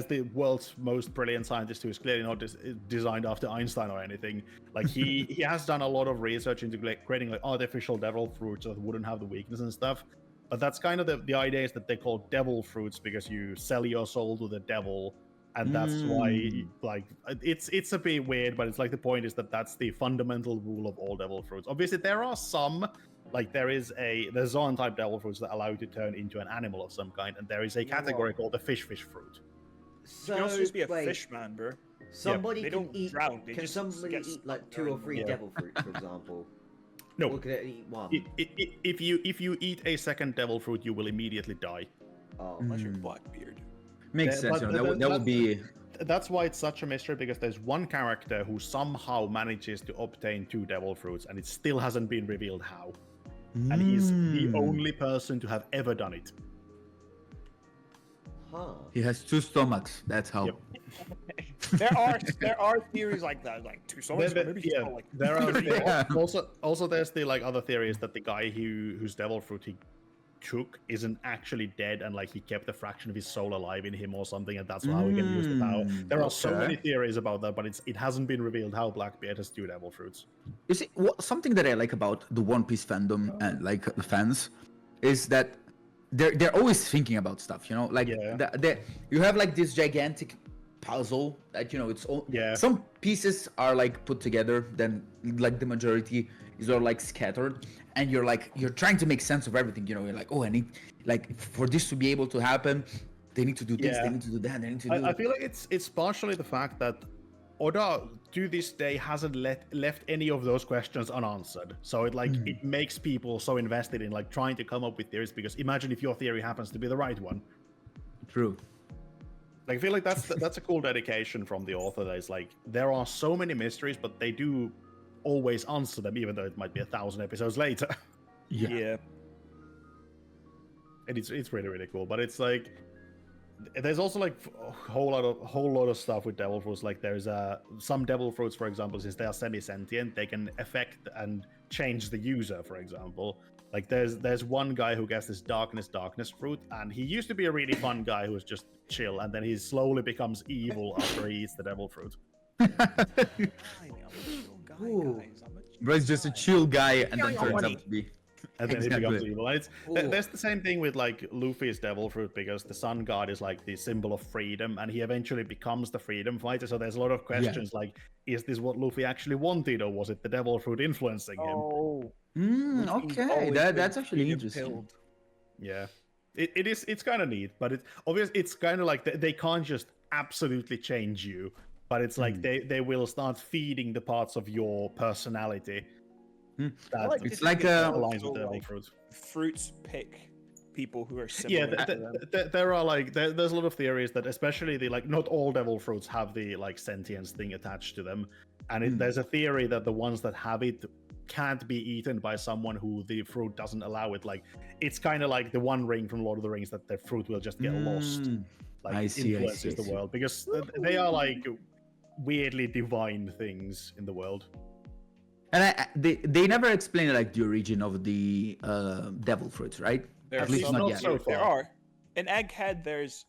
the world's most brilliant scientist who is clearly not designed after Einstein or anything. Like he has done a lot of research into creating like artificial devil fruits that wouldn't have the weakness and stuff. But that's kind of the idea is that they call devil fruits because you sell your soul to the devil. And that's why, like, it's a bit weird, but it's like the point is that that's the fundamental rule of all devil fruits. Obviously, there are some, like there's Zoan type devil fruits that allow you to turn into an animal of some kind, and there is a category called the fish fruit. You can also just be a fish man, bro. Somebody they can don't eat. drown, they Can just somebody get eat like stuck 2 or during 3 the- devil fruits, for example? No, Or can they eat one? if you eat a second devil fruit, you will immediately die. Oh, Unless you're Blackbeard. Makes Yeah, sense. but You know, that would be. That's why it's such a mystery, because there's one character who somehow manages to obtain 2 devil fruits, and it still hasn't been revealed how. And he's the only person to have ever done it. huh. He has 2 stomachs. That's how. Yep. there are theories like that, like 2 songs, There- maybe yeah, just like there are Yeah. also there's the like other theories that the guy whose devil fruit he took isn't actually dead, and like he kept a fraction of his soul alive in him or something, and that's how he can use the power. There are so okay. many theories about that, but it hasn't been revealed how Blackbeard has 2 devil fruits. You see, something that I like about the One Piece fandom and like the fans is that they're always thinking about stuff. You know, like Yeah. you have like this gigantic puzzle that it's all. Yeah. Some pieces are like put together, then like the majority is all like scattered, and you're trying to make sense of everything. You know, you're like, oh, I need like for this to be able to happen, they need to do this, Yeah. they need to do that, they need to do. I feel like it's partially the fact that Oda to this day hasn't left any of those questions unanswered. So it makes people so invested in like trying to come up with theories, because imagine if your theory happens to be the right one. True. Like I feel like that's a cool dedication from the author. That is like there are so many mysteries, but they do always answer them, even though it might be 1,000 episodes later. yeah. And it's really really cool. But it's like there's also like a whole lot of stuff with devil fruits. Like there's some devil fruits, for example, since they are semi-sentient, they can affect and change the user. For example, like there's one guy who gets this darkness fruit, and he used to be a really fun guy who was just chill, and then he slowly becomes evil after he eats the devil fruit. Ooh. But it's just a chill guy, and then Yeah, turns money. out to be. And then Exactly. he becomes evil. And Ooh. there's the same thing with like Luffy's devil fruit, because the sun god is like the symbol of freedom, and he eventually becomes the freedom fighter. So there's a lot of questions like, is this what Luffy actually wanted, or was it the devil fruit influencing him? Oh. Okay, that's actually interesting. Yeah, it's kind of neat, but it's obvious. It's kind of like they can't just absolutely change you, but it's like they will start feeding the parts of your personality. That like It's this like is a- aligns with also, devil like, fruit. fruits pick people who are Yeah, similar to them. there are like there's a lot of theories that especially the like not all devil fruits have the like sentience thing attached to them, and there's a theory that the ones that have it can't be eaten by someone who the fruit doesn't allow it. Like it's kind of like the One Ring from Lord of the Rings, that the fruit will just get lost. Like I see, I influences see, I the see. world, because they are like weirdly divine things in the world. And they never explain like the origin of the devil fruits, right? There At are least some- not yet. so There far. are. In Egghead, there's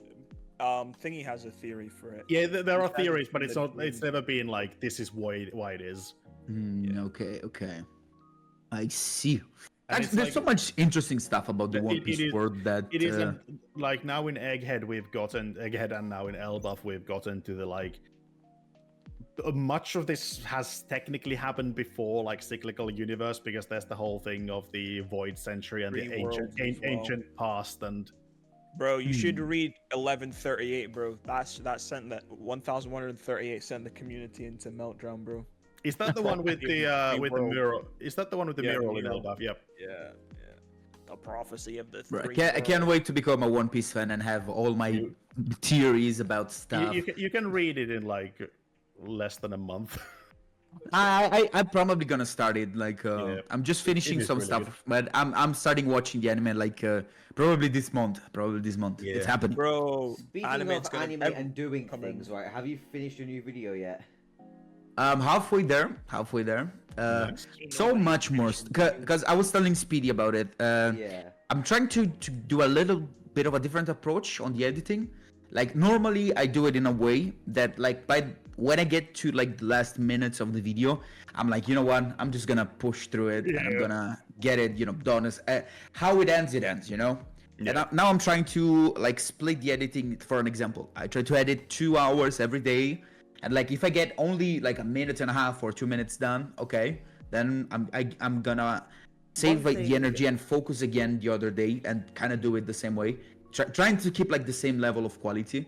Thingy has a theory for it. Yeah, there are It hasn't theories, but been it's never been like this is why it is. Okay. I see. And Actually, it's there's so like- much interesting stuff about the It- One it Piece is- world that It isn't like now in Egghead, and now in Elbaf we've gotten to the like much of this has technically happened before, like cyclical universe, because there's the whole thing of the void century and Three the ancient worlds as well. ancient past and. Bro, you should read 1138, bro. That sent that 1138 sent the community into meltdown, bro. Is that the one with the mural? Is that the one with the Yeah, the mural in mural. Elbaf? Yep. Yeah. The prophecy of the Bro, three. I can't wait to become a One Piece fan and have all my theories about stuff. You can read it in like less than a month. I'm probably gonna start it. Like, I'm just finishing is some really stuff, but I'm starting watching the anime like probably this month. Yeah. It's happening. Bro, Speaking anime's of gonna anime and doing come in. things, right? Have you finished your new video yet? Halfway there. Nice. So much more because I was telling Speedy about it. Yeah. I'm trying to do a little bit of a different approach on the editing. Like normally I do it in a way that like when I get to like the last minutes of the video, I'm like, you know what? I'm just gonna push through it and I'm gonna get it, done as how it ends, Yeah. And now I'm trying to like split the editing. For an example, I try to edit 2 hours every day, and like if I get only like a minute and a half or 2 minutes done, okay, then I'm gonna save like, the energy and focus again the other day and kind of do it the same way, trying to keep like the same level of quality.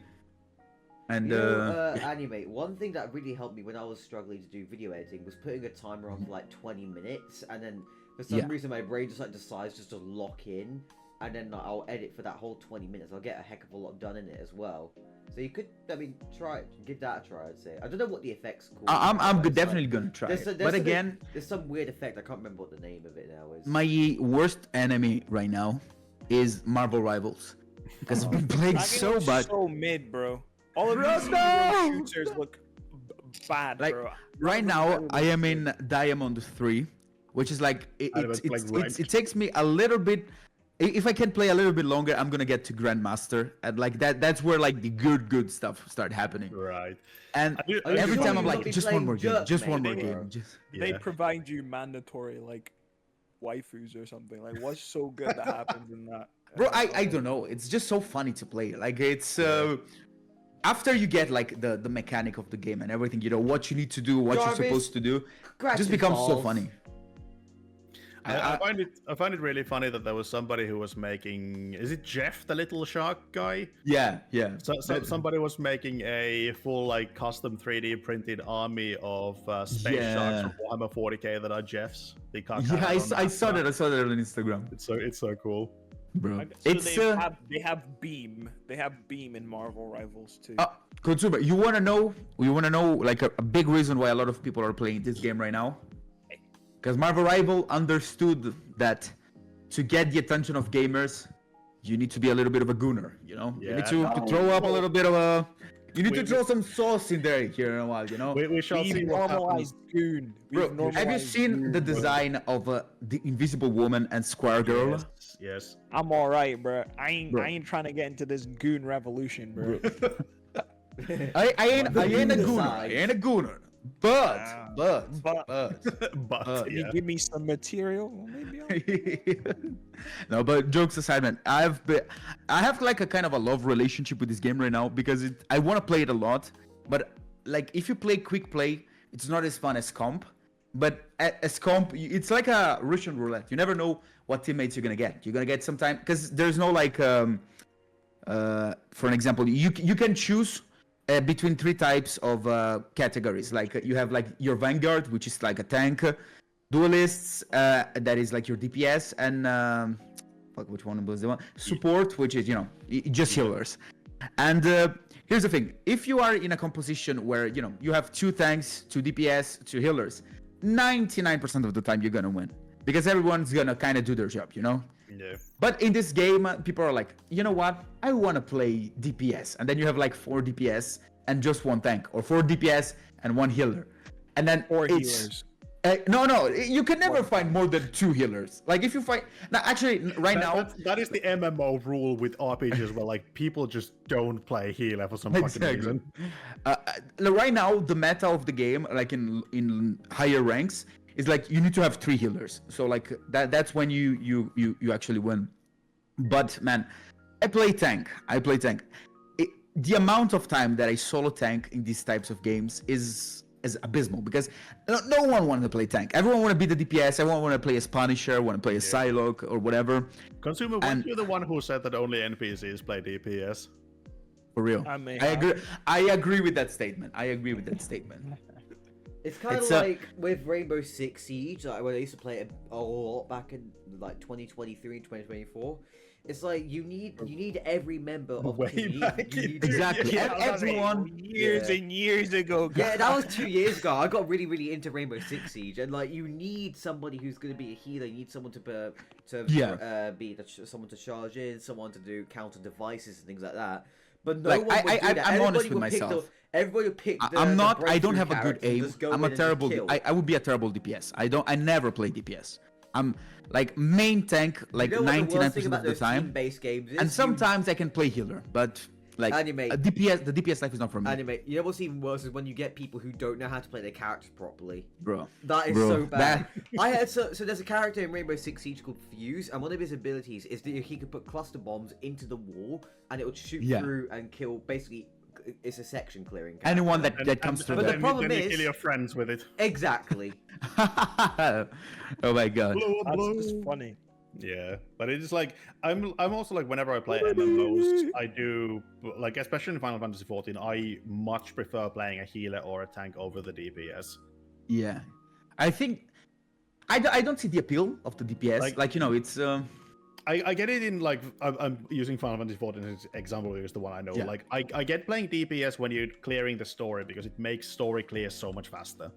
And anime. One thing that really helped me when I was struggling to do video editing was putting a timer on for like 20 minutes, and then for some reason my brain just like decides just to lock in, and then like, I'll edit for that whole 20 minutes. I'll get a heck of a lot done in it as well. So you could, try it, give that a try. I'd say. I don't know what the effect's called. I'm definitely gonna try it. But again, there's some weird effect. I can't remember what the name of it now is. my worst enemy right now is Marvel Rivals, because I've been playing so much. So mid, bro. All of Bro, these no! shooters look bad, Like bro. right now, I am in Diamond 3, which is like it takes me a little bit. If I can play a little bit longer, I'm gonna get to Grandmaster, and like that's where like the good stuff start happening. Right. And you every sure time I'm you're like, not just one more game, playing just Jerk, one more mate? game. Just... They provide you mandatory like waifus or something. Like, what's so good that happens in that? Bro, I don't know. It's just so funny to play. Like it's after you get like the mechanic of the game and everything, what you need to do, what Jarvis, you're supposed to do, scratch just his becomes so balls. funny. I find it really funny that there was somebody who was making. Is it Jeff, the little shark guy? Yeah. So somebody was making a full like custom 3D printed army of space sharks from Warhammer 40k that are Jeffs. They can't. Yeah, I saw that. I saw that on Instagram, It's so cool. bro. So It's they have Beam. They have Beam in Marvel Rivals too. Kotsuba, you wanna know like a big reason why a lot of people are playing this game right now? Because Marvel Rival understood that to get the attention of gamers, you need to be a little bit of a gooner, You need to throw up a little bit of a. You need to throw some sauce in there here in a while, We shall see what happens. normalized Goon. Bro, have you seen the design of the Invisible Woman and Square Girl? Yes. I'm all right, bro. I Bro. ain't trying to get into this Goon revolution, bro. I ain't a gooner. Design. I ain't a gooner. But Can you give me some material? Maybe no, but jokes aside, man, I have like a kind of a love relationship with this game right now because I want to play it a lot, but like if you play quick play, it's not as fun as comp. But as comp, it's like a Russian roulette. You never know what teammates you're gonna get. You're gonna get sometime because there's no like for an example, you can choose between 3 types of categories. Like you have like your Vanguard, which is like a tank, duelists, that is like your DPS, and which one was the one? Support, which is just healers. And here's the thing: if you are in a composition where you have 2 tanks, 2 DPS, 2 healers, 99% of the time you're gonna win because everyone's gonna kind of do their job, Yeah. But in this game, people are like, you know what? I want to play DPS, and then you have like 4 DPS and just 1 tank, or 4 DPS and 1 healer, and then 4 it's healers. No, you can never find more than 2 healers. Like if you find now, actually, right now, That is the MMO rule with RPGs where like people just don't play healer for some fucking reason. Right now, the meta of the game, like in higher ranks, is like you need to have 3 healers. So like that's when you actually win. But man, I play tank. The amount of time that I solo tank in these types of games is as abysmal because no one wanted to play tank. Everyone want to be the DPS. Everyone want to play as Punisher, want to play as Psylocke or whatever. Consumer, weren't you the one who said that only NPCs play DPS? For real, I mean, I agree with that statement. It's kind of like with Rainbow Six Siege, like when I used to play it a lot back in like 2023 and 2024. It's like you need every member of the team. Exactly. Everyone years and years ago. Guys. Yeah, that was 2 years ago. I got really into Rainbow Six Siege, and like you need somebody who's going to be a healer. You need someone someone to charge in, someone to do counter devices and things like that. But no like, one would do that. I'm honest with myself. Everybody would pick. I don't have a good aim. I'm a terrible. I would be a terrible DPS. I never play DPS. I'm like main tank like 99% of the time. Games and sometimes I can play healer, but like Animate. the DPS life is not for me. Animate. You know what's even worse is when you get people who don't know how to play their characters properly. Bro. That is so bad. I had so there's a character in Rainbow Six Siege called Fuse, and one of his abilities is that he could put cluster bombs into the wall and it would shoot through and kill basically. It's a section clearing. Anyone that comes through. But the problem is, you kill your friends with it. Exactly. Oh my god. That's just funny. Yeah, but it's like I'm also like whenever I play MMOs, I do like especially in Final Fantasy 14, I much prefer playing a healer or a tank over the DPS. Yeah, I think I don't see the appeal of the DPS. Like you know, it's. I get it in like I'm using Final Fantasy 14 as an example because it's the one I know. Yeah. Like I get playing DPS when you're clearing the story because it makes story clear so much faster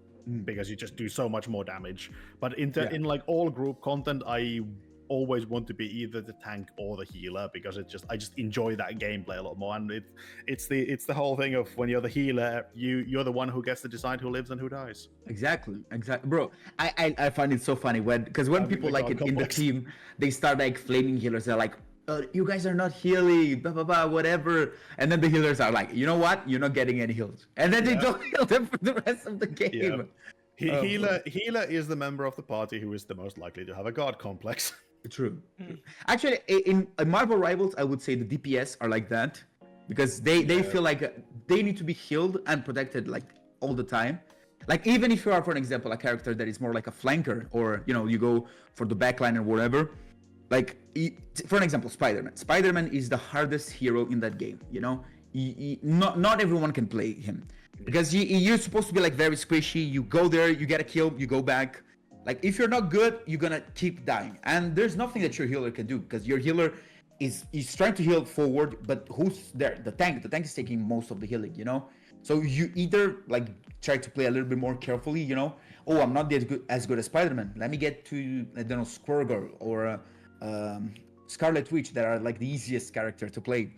because you just do so much more damage. But in like all group content, I always want to be either the tank or the healer because I just enjoy that gameplay a lot more. And it's the whole thing of when you're the healer, you're the one who gets to decide who lives and who dies. Exactly, bro. I find it so funny when people like in the team they start like flaming healers. They're like, you guys are not healing, blah blah blah, whatever. And then the healers are like, you know what? You're not getting any heals. And then they don't heal them for the rest of the game. Yeah. Healer is the member of the party who is the most likely to have a god complex. True. Actually, in Marvel Rivals, I would say the DPS are like that because they feel like they need to be healed and protected like all the time. Like even if you are, for an example, a character that is more like a flanker or you know you go for the backline or whatever. Like for an example, Spider-Man. Spider-Man is the hardest hero in that game. You know, not everyone can play him because you're supposed to be like very squishy. You go there, you get a kill, you go back. Like, if you're not good, you're gonna keep dying. And there's nothing that your healer can do, because your healer is trying to heal forward, but who's there? The tank. The tank is taking most of the healing, you know? So you either, like, try to play a little bit more carefully, you know? Oh, I'm not as good as Spider-Man. Let me get to, I don't know, Squirrel Girl or Scarlet Witch that are, like, the easiest character to play.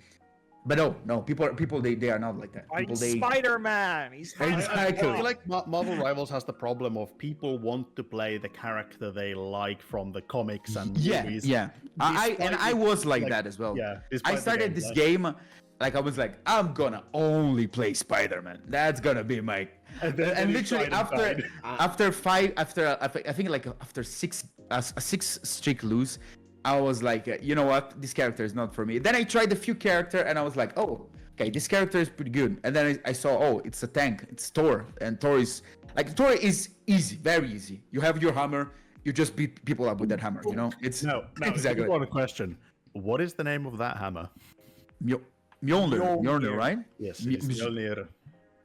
But no, people they are not like that. Spider-Man. He's Exactly. I feel like Marvel Rivals has the problem of people want to play the character they like from the comics and movies. Yeah. I was like that as well. Yeah. I started this game, like I was like, I'm gonna only play Spider-Man. That's gonna be my. And literally after six streak lose. I was like, you know what? This character is not for me. Then I tried a few character and I was like, oh, okay, this character is pretty good. And then I saw, oh, it's a tank. It's Thor. And Thor is easy, very easy. You have your hammer. You just beat people up with that hammer, you know? It's no, exactly. One question. What is the name of that hammer? Mjolnir, right? Yes, it's Mjolnir.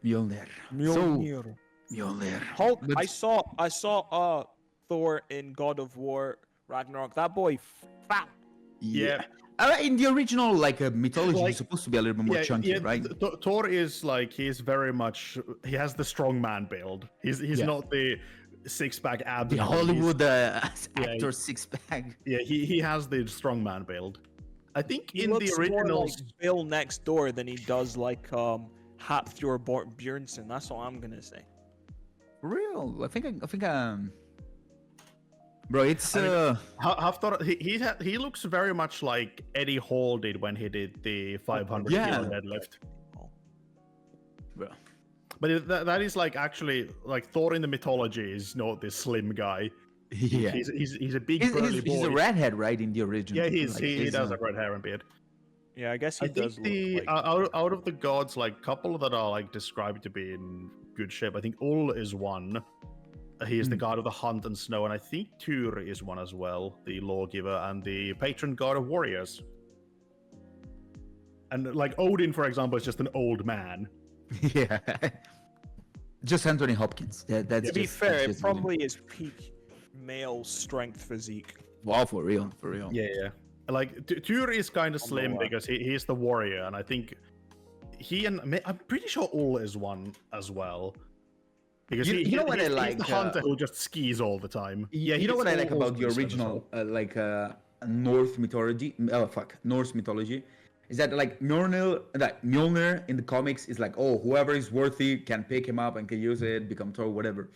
Mjolnir. Mjolnir. Hulk, I saw Thor in God of War Ragnarok. That boy fat. Yeah. In the original mythology, he's supposed to be a little bit more chunky, right? Thor is like he has the strongman build. He's not the six-pack abs. The Hollywood actor six-pack. Yeah, he has the strongman build. I think He in looks the original more like Bill next door than he does like Hafthor Bjornsson. That's all I'm gonna say. For real? I think bro, it's Hafthor, he looks very much like Eddie Hall did when he did the 500 kilo deadlift. Bro. But that is like actually like Thor in the mythology is not this slim guy. Yeah, he's a big burly boy. He's a redhead, right, in the original. Yeah, he does have red hair and beard. Yeah, I guess he I does. think out of the gods, like couple that are like described to be in good shape. I think Ull is one. He is the god of the hunt and snow, and I think Tyr is one as well, the lawgiver and the patron god of warriors. And like Odin, for example, is just an old man. Yeah. Just Anthony Hopkins. That's To be just, fair, that's it just probably is peak male strength physique. wow, for real. Yeah. Like Tyr is kind of slim what? because he's the warrior, and I think I'm pretty sure Ull is one as well. Because You know what I he's like, the hunter who just skis all the time. Yeah, you know what I like about the original, Norse mythology? Norse mythology, is that like Mjolnir in the comics is like, oh, whoever is worthy can pick him up and can use it, become Thor, whatever.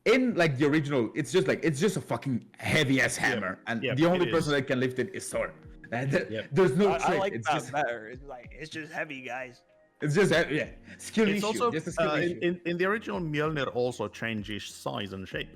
In like the original, it's just a fucking heavy ass hammer, and the only person that can lift it is Thor. There's no trick. I like it's that just better. It's just heavy, guys. it's just skill It's issue. also Just a skill issue. in the original Mjolnir also changes size and shape.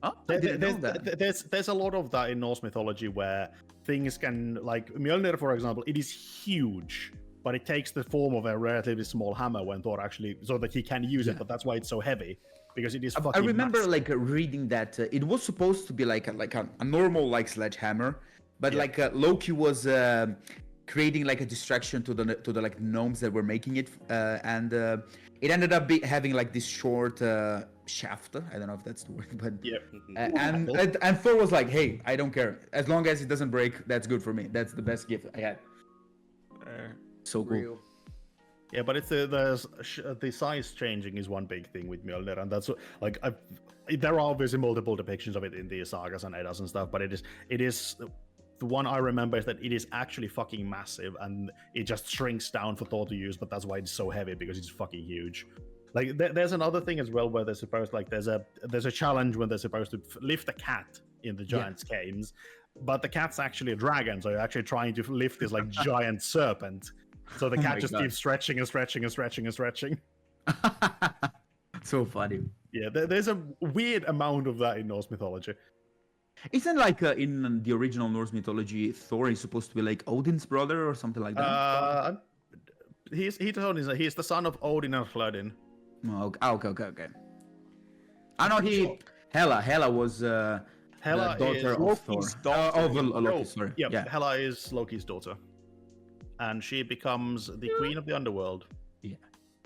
Oh, I didn't know that. There's a lot of that in Norse mythology where things can, like Mjolnir, for example, it is huge, but it takes the form of a relatively small hammer when Thor actually, so that he can use it. But that's why it's so heavy, because it is fucking. I remember massive. like reading that it was supposed to be like a normal like sledgehammer, but like Loki was creating like a distraction to the like gnomes that were making it, and it ended up having like this short shaft. I don't know if that's the word, but and Thor was like, hey, I don't care as long as it doesn't break. That's good for me. That's the best gift I had. So cool. Real. Yeah, but it's the size changing is one big thing with Mjolnir, and that's like there are obviously multiple depictions of it in the sagas and Eddas and stuff, but it is the one I remember is that it is actually fucking massive, and it just shrinks down for Thor to use, but that's why it's so heavy, because it's fucking huge. Like there's another thing as well where they're supposed, like there's a challenge when they're supposed to lift a cat in the giant's caves, but the cat's actually a dragon, so you're actually trying to lift this like giant serpent. So the cat just keeps stretching and stretching and stretching and stretching. So funny. Yeah, there's a weird amount of that in Norse mythology. Isn't like in the original Norse mythology, Thor is supposed to be like Odin's brother or something like that? He's the son of Odin and Hlödin. Oh, okay. I know Hela was the daughter of Thor. Of Loki, sorry. Yeah, Hela is Loki's daughter. And she becomes the queen of the underworld. Yeah.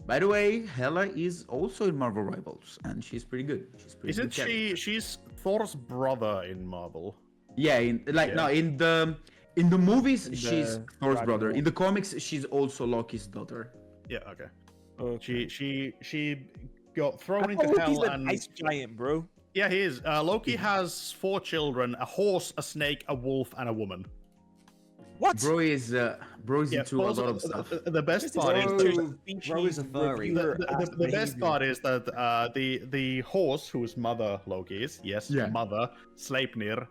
By the way, Hela is also in Marvel Rivals, and she's pretty good. Isn't she? She's Thor's brother in Marvel. Yeah, in the movies, she's Thor's brother. In the comics, she's also Loki's daughter. Yeah. Okay. She got thrown into Loki's hell an ice giant, bro. Yeah, he is. Loki has 4 children: a horse, a snake, a wolf, and a woman. What? Bro is into a lot of stuff. The best part is Bro is a furry. the best part is that the horse, whose mother Loki is, mother Sleipnir,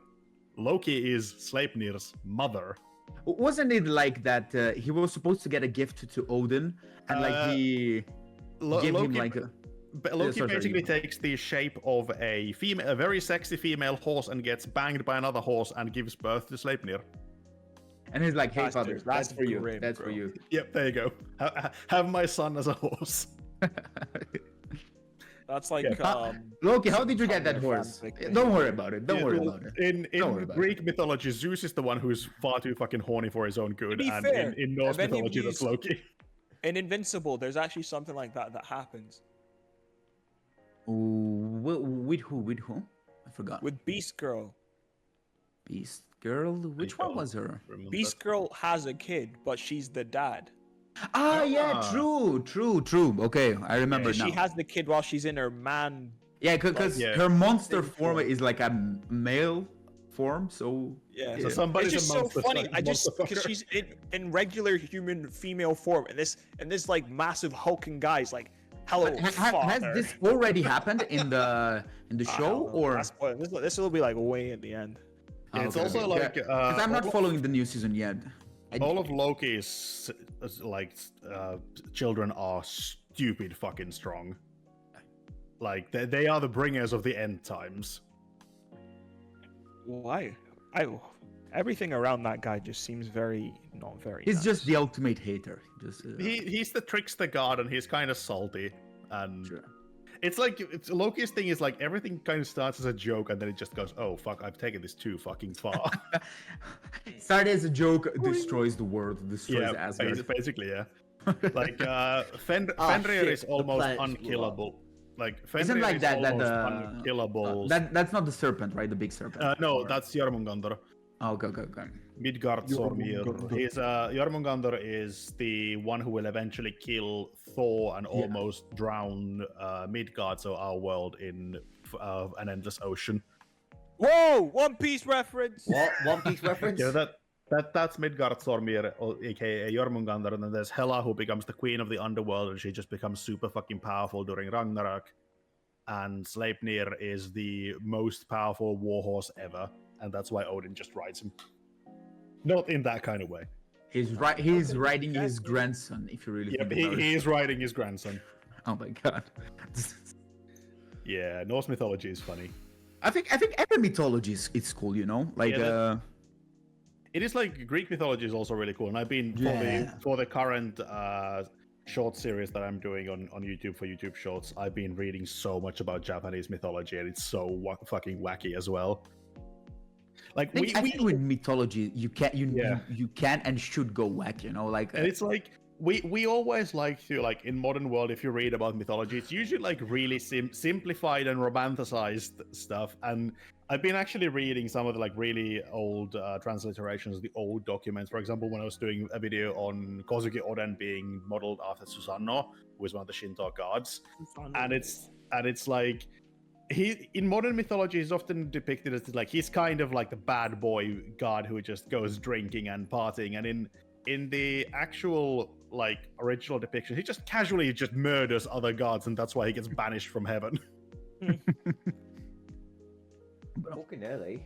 Loki is Sleipnir's mother. Wasn't it like that? He was supposed to get a gift to Odin, and like he gave him like a. Loki basically takes the shape of a very sexy female horse, and gets banged by another horse and gives birth to Sleipnir. And he's like, "Hey, father, that's for you. That's for you." Yep, there you go. Have my son as a horse. That's like Loki. How did you get that horse? Don't worry about it. Don't worry about it. In Greek mythology, Zeus is the one who's far too fucking horny for his own good, and fair, in Norse mythology, that's Loki. In Invincible, there's actually something like that happens. With who? I forgot. With Beast Girl. Beast Girl? Which one was her? Beast Girl has a kid, but she's the dad. True. Okay, I remember now. She has the kid while she's in her man. Yeah, because her monster form is like a male form, so... Yeah, so somebody's it's just a monster. So funny. Because she's in regular human female form, and this like massive hulking guy's like, hello, has this already happened in the show, or this will be like way at the end? It's also like because I'm not following the new season yet. All of Loki's children are stupid fucking strong. Like they are the bringers of the end times. Why? Everything around that guy just seems not very. He's nice. just the ultimate hater. He's the trickster god, and he's kind of salty, and It's like Loki's thing is like everything kind of starts as a joke and then it just goes, oh fuck, I've taken this too fucking far. Started as a joke, destroys the world, destroys Yeah, Asgard. basically, yeah. Like Fenrir shit, is the almost planet blew up. unkillable. Like Isn't Fenrir like is that almost that unkillable. that's not the serpent, right? The big serpent. No, Or- that's Jormungandr. Oh, okay. Midgardsormir. Jormungandr. He's Jormungandr is the one who will eventually kill Thor and almost drown Midgard, so our world, in an endless ocean. Whoa! One Piece reference. What? One Piece reference? Yeah, that's Midgardsormir, aka Jormungandr, and then there's Hela, who becomes the queen of the underworld, and she just becomes super fucking powerful during Ragnarok. And Sleipnir is the most powerful warhorse ever, and that's why Odin just rides him. Not in that kind of way. He's right. He's riding his grandson. If you really Yep, think about he it. is riding his grandson. Oh my god. Yeah, Norse mythology is funny. I think every mythology is cool. You know, like Yeah, It is like Greek mythology is also really cool, and I've been for the current short series that I'm doing on YouTube for YouTube Shorts. I've been reading so much about Japanese mythology, and it's so fucking wacky as well. Like I think with mythology, you can and should go whack. You know, like and it's like we always like to, like, in modern world, if you read about mythology, it's usually like really simplified and romanticized stuff. And I've been actually reading some of the like really old transliterations of the old documents. For example, when I was doing a video on Kozuki Oden being modeled after Susanoo, who is one of the Shinto gods, and it's like he in modern mythology is often depicted as like he's kind of like the bad boy god who just goes drinking and partying, and in the actual like original depiction, he just casually just murders other gods, and that's why he gets banished from heaven. Fucking early.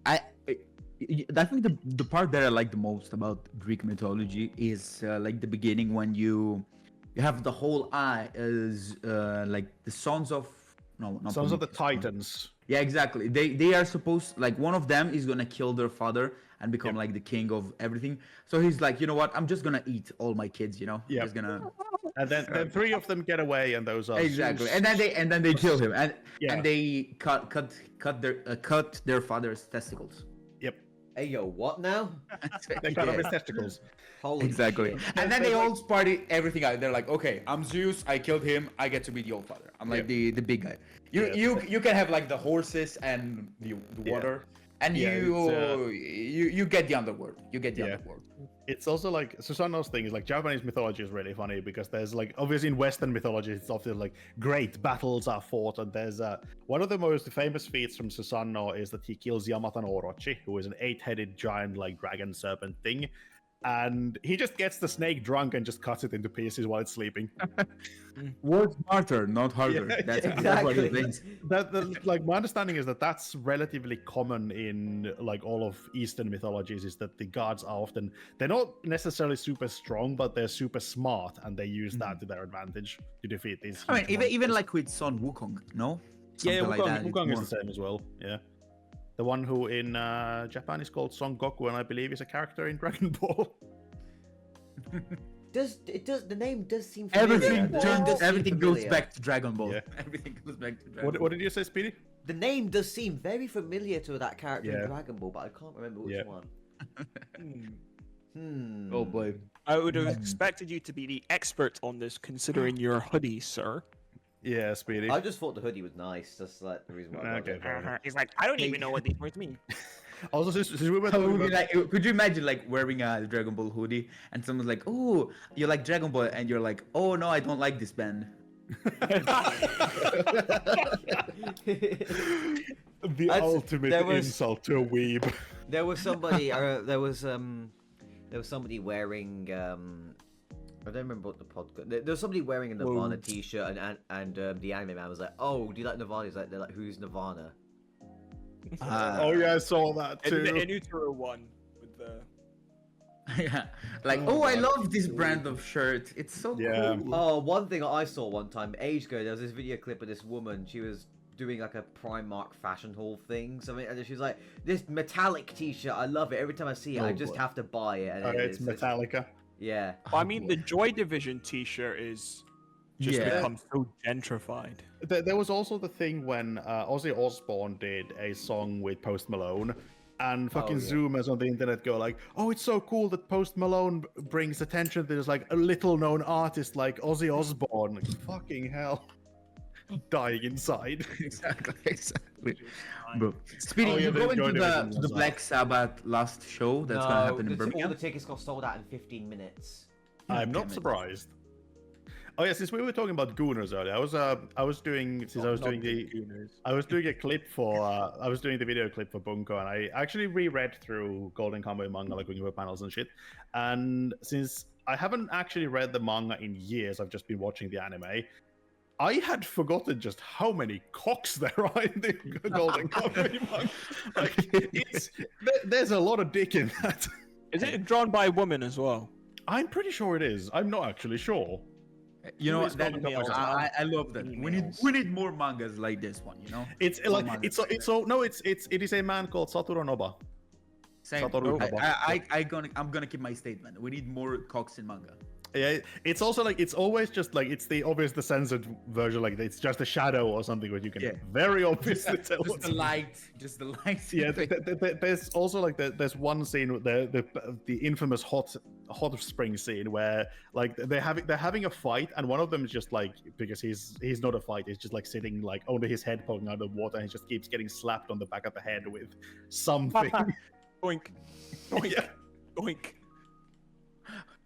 I think the part that I like the most about Greek mythology is like the beginning when you have the whole eye as like the sons of not Sons of the Prometheus, Titans. Yeah, exactly. They are supposed, like, one of them is gonna kill their father and become like the king of everything. So he's like, you know what? I'm just gonna eat all my kids. You know, Yep. just gonna And then three of them get away, and those are exactly. Zeus. And then they kill him and Yeah. they cut their father's testicles. Yep, Hey yo, what now? they cut off his Yeah. testicles. Holy Exactly. shit. And then they all party everything out. They're like, okay, I'm Zeus. I killed him. I get to be the old father. I'm like the big guy. You can have like the horses and the water, and Yeah, you get the underworld. You get the Yeah. underworld. It's also like Susanoo's thing is like Japanese mythology is really funny because there's like obviously in Western mythology it's often like great battles are fought, and there's one of the most famous feats from Susanoo is that he kills Yamata no Orochi, who is an 8-headed giant like dragon serpent thing, and he just gets the snake drunk and just cuts it into pieces while it's sleeping. Work smarter, not harder. Yeah, That's what he thinks. That like my understanding is that that's relatively common in like all of Eastern mythologies, is that the gods are often, they're not necessarily super strong, but they're super smart, and they use that to their advantage to defeat these. I mean, huge even like with Son Wukong, no? yeah, Something like Wukong, that. It's Wukong is more- the same as well. Yeah, the one who in Japan is called Son Goku, and I believe is a character in Dragon Ball. The name does seem familiar. Everything The name does seem everything goes familiar. back to Dragon Ball. Yeah. Everything goes back to Dragon Ball. What did you say, Speedy? The name does seem very familiar to that character Yeah. in Dragon Ball, but I can't remember which Yeah. one. Oh boy. I would have expected you to be the expert on this, considering your hoodie, sir. Yeah, Speedy. I just thought the hoodie was nice. That's like the reason why. I got Okay, it. fair enough. He's like, I don't even know what these words mean. Also, since we were How talking would you about, like, could you imagine like wearing a Dragon Ball hoodie and someone's like, "Oh, you like Dragon Ball," and you're like, "Oh no, I don't like this band." the That's- ultimate there was- insult to a weeb. There was somebody. There was somebody wearing. I don't remember what the podcast. There was somebody wearing a Nirvana T-shirt, and the anime man was like, "Oh, do you like Nirvana?" He's like, "They're like, who's Nirvana?" Oh yeah, I saw that And too. the Inutero one with the. Yeah, like, Oh, oh, I God. love this brand of shirt. It's so Yeah. cool. Oh, one thing I saw one time, age ago, there was this video clip of this woman. She was doing like a Primark fashion haul thing. Something, and she was like, "This metallic T-shirt, I love it. Every time I see it, I Oh, just boy. have to buy it." And It's Metallica. yeah. I mean, the Joy Division T-shirt is just Yeah. become so gentrified. There was also the thing when Ozzy Osbourne did a song with Post Malone, and fucking yeah. Zoomers on the internet go like, "Oh, it's so cool that Post Malone brings attention to this like a little-known artist like Ozzy Osbourne." Like, fucking hell, dying inside. exactly. Bro, Speedy, Oh, yeah, you they going to joined the everything to the as well. Black Sabbath last show that's gonna happen in all Birmingham? the tickets got sold out in 15 minutes. I'm damn not it. surprised. Oh yeah, since we were talking about Gooners earlier, I was doing a clip for I was doing the video clip for Bunko, and I actually reread through Golden Kamuy manga like when you were panels and shit. And since I haven't actually read the manga in years, I've just been watching the anime. I had forgotten just how many cocks there are in the Golden Kamuy manga. Like, there's a lot of dick in that. Is it drawn by a woman as well? I'm pretty sure it is. I'm not actually sure. You know Please that, call them emails. I love that. We need more mangas like this one. You know. It's More like mangas it is a man called Satoru Noba. Same. Satoru Noba. I'm gonna keep my statement. We need more cocks in manga. Yeah, it's also like it's always just like it's the censored version, like it's just a shadow or something where you can very obviously tell. Just the light. Yeah, there's also like there's one scene with the infamous hot spring scene where like they're having a fight, and one of them is just like, because he's not a fighter, he's just like sitting like only his head poking out of the water, and he just keeps getting slapped on the back of the head with something. Oink, oink, Yeah. oink.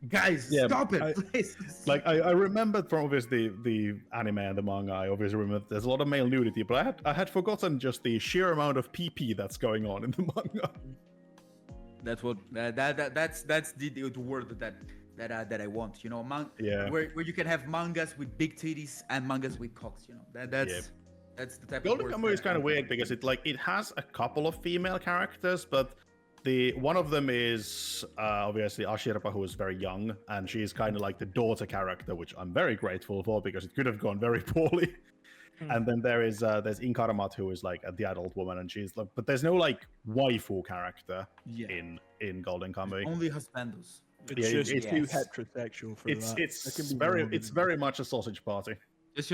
Guys, Yeah, stop it, please. Like I remembered from obviously the anime and the manga. I obviously remember there's a lot of male nudity, but I had forgotten just the sheer amount of PP that's going on in the manga. That's what that's the word that I want. You know, Yeah. where you can have mangas with big titties and mangas with cocks. You know, that's the type Golden of. Kamuy is kind of weird because it has a couple of female characters, but one of them is obviously Ashirapa, who is very young, and she's kind of like the daughter character, which I'm very grateful for because it could have gone very poorly. And then there's Inkaramat, who is like the adult woman, and she's like, but there's no like waifu character in Golden Kamuy. Only husbandos. It's it's too heterosexual for that. It's very much a sausage party. Just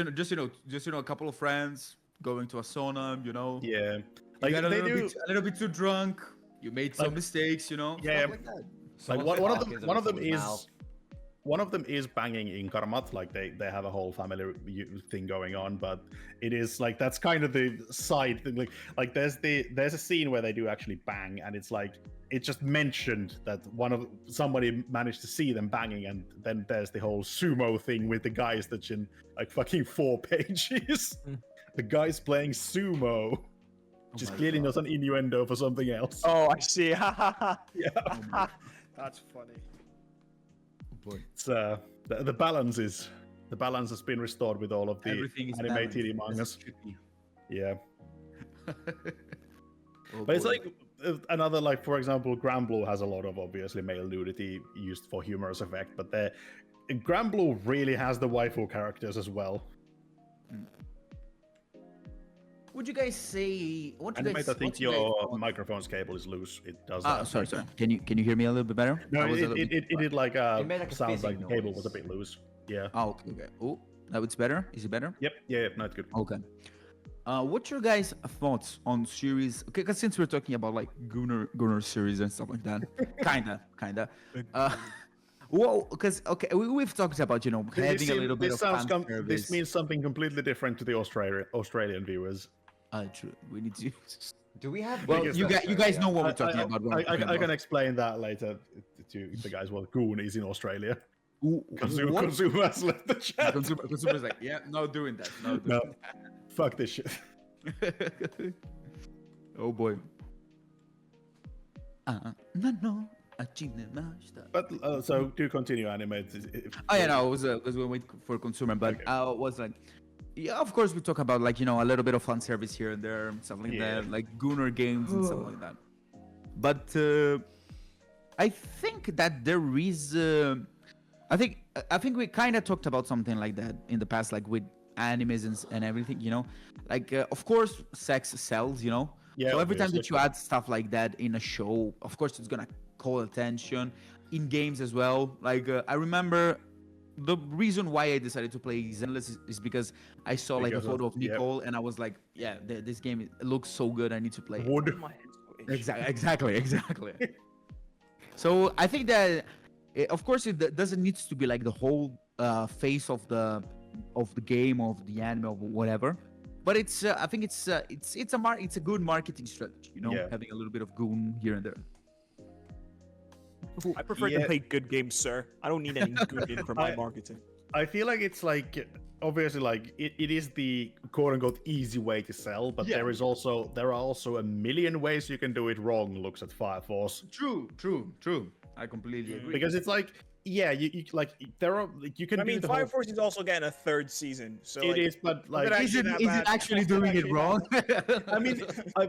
a couple of friends going to a sauna. You know. Yeah, You like got a they little do. bit, a little bit too drunk. You made some Like- mistakes. You know. Yeah. Stuff like that. Like one of them Someone's mouth. one of them is banging in Karmat, like they have a whole family thing going on, but it is like that's kind of the side thing. Like there's a scene where they do actually bang, and it's like it's just mentioned that somebody managed to see them banging, and then there's the whole sumo thing with the guys that's in like fucking 4 pages. The guys playing sumo. Just my clearly God. not an innuendo for something else. Oh, I see. Ha ha ha. Yeah. That's funny. Boy. It's the balance has been restored with all of the Everything is anime balanced, TD as mangas. it should be. Yeah, Oh, but it's boy. like another, like for example, Granblue has a lot of obviously male nudity used for humorous effect, but Granblue really has the waifu characters as well. Would you guys say? What you Animate, guys? I think what you guys your want- microphone's cable is loose. It does Ah, that. sorry. Can you hear me a little bit better? No, I was a little it bit- did like It made like a sounds like fizzing the cable was a noise. bit loose. Yeah. Oh, okay. Oh, now it's better. Is it better? Yep. Yeah. No, it's good. Okay. What's your guys' thoughts on series? Okay, because since we're talking about like Gooner series and stuff like that, kinda. Well, because we've talked about having a little bit of fan service. This means something completely different to the Australian viewers. True. We need to. Do we have? Well, Because you guys know what we're talking I, about. what we're I talking can about. explain that later to the guys. Well, Goon is in Australia. What? Consumer has left the chat. Consumer's like, yeah, no doing that. No doing No, fuck this shit. that. Oh boy. No. But so do continue, anime. Oh yeah, no, it was we wait for consumer, but Okay. was like, yeah, of course we talk about like a little bit of fan service here and there, stuff like Yeah. that, like Gooner games and stuff like that. But I think that there is, I think we kind of talked about something like that in the past, like with animes and everything, like of course sex sells, Yeah, so every time obviously. that you add stuff like that in a show, of course it's gonna call attention in games as well. Like I remember the reason why I decided to play Zenless is because I saw like a Because of- photo of yep. Nicole, and I was like, yeah, this game looks so good. I need to play it. Wood. My head's so itchy. Exactly. So I think that, of course, it doesn't need to be like the whole face of the game, of the anime, or whatever. But it's I think it's a good marketing strategy, you know, Yeah. having a little bit of goon here and there. I prefer Yeah. to play good games, sir. I don't need any good in for my I- marketing. I feel like it's like obviously like it is the quote unquote easy way to sell, but Yeah. there are also a million ways you can do it wrong. Looks at Fire Force True. I completely agree. because it's like you like there are like, you can I do mean, the Fire whole, Force is also getting a third season, so it like, is, but like it is it actually that bad. actually Is it doing it actually wrong? I mean,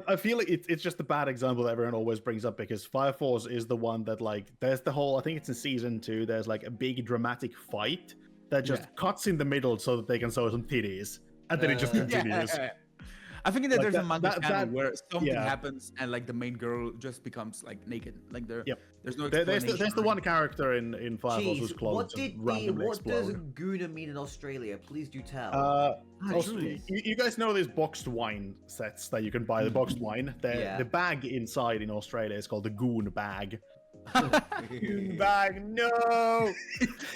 I feel like it's just a bad example that everyone always brings up because Fire Force is the one that like there's the whole I think it's in season 2. There's like a big dramatic fight that just cuts in the middle so that they can show some titties, and then it just continues. I think that Like there's a that- manga that- channel that- where something yeah. happens and like the main girl just becomes like naked. Like Yep. there's no There's explanation. the one character in Fire Force whose Jeez, clothes just randomly what does explode. Gooner mean in Australia? Please do tell. Also, true. you guys know these boxed wine sets that you can buy. The boxed wine, Yeah. the bag inside in Australia is called the Goon bag. bag. No,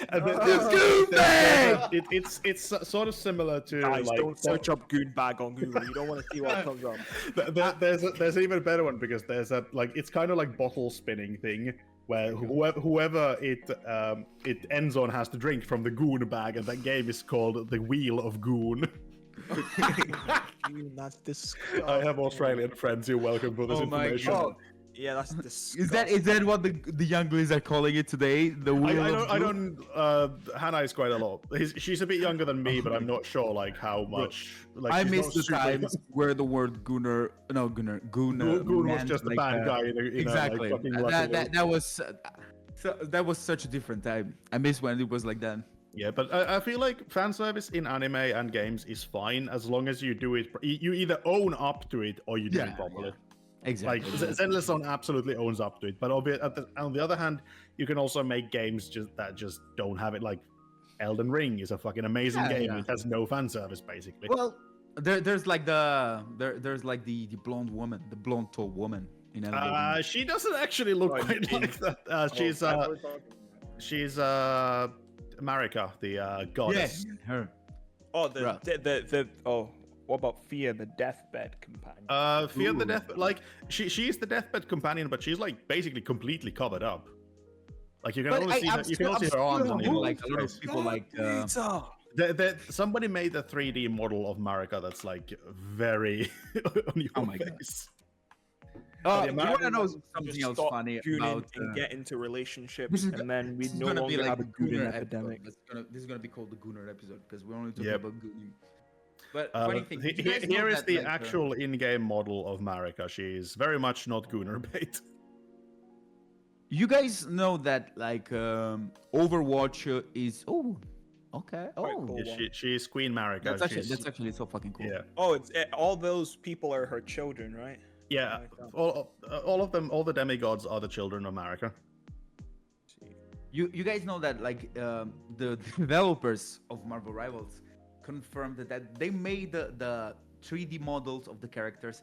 And Goon bag! It's sort of similar to guys, like don't search up goon bag on Google. You don't want to see what comes up. there's an even better one because there's a like it's kind of like bottle spinning thing where whoever it ends on has to drink from the Goon bag, and that game is called the Wheel of Goon. Dude, that's disgusting. I have Australian friends. You're welcome for this Oh my information. God. Yeah, that's disgusting. Is that what the younglings are calling it today? The wheel of I doom? don't. Hannah is quite a lot. She's a bit younger than me, but I'm not sure like how much. Like I she's miss not the super- times where the word Gooner, Goon was meant just a like, bad guy in a exactly. like, fucking lucky That was such a different time. I miss when it was like that. Yeah, but I feel like fan service in anime and games is fine as long as you do it. You either own up to it or you do Yeah, it properly. Exactly. Like Zenless Zone absolutely owns up to it, but on the other hand, you can also make games that just don't have it. Like Elden Ring is a fucking amazing Yeah, game. yeah. It has no fan service basically. Well, there's like there's like the blonde woman, the blonde tall woman in Elden Ring. She doesn't actually look Right, quite like that. She's Marika, the goddess. her. Oh, Bruh. the what about Fear, the deathbed companion? Fear the Ooh. death. Like she's the deathbed companion, but she's like basically completely covered up. Like you can But only see I'm you can only see her arms and like a lot of people like. Somebody made a 3D model of Marika that's like very on your Oh my God. face. You want to know something Just else stop funny tuning about? and get into relationships, this is and then we this is no gonna be longer like have a the Gooner Gooner epidemic. episode. This is gonna be called the Gooner episode because we're only talking Yep. about Gooning. But funny thing, did you guys know Here is that, the like, actual in-game model of Marika. She's very much not Gooner bait. you guys know that like Overwatch is okay. Quite Oh, cool. She's Queen Marika. that's actually so fucking cool. Yeah. Oh, it's all those people are her children, right? Yeah, all of them, all the demigods are the children of Marika. You guys know that like the developers of Marvel Rivals confirmed that they made the 3D models of the characters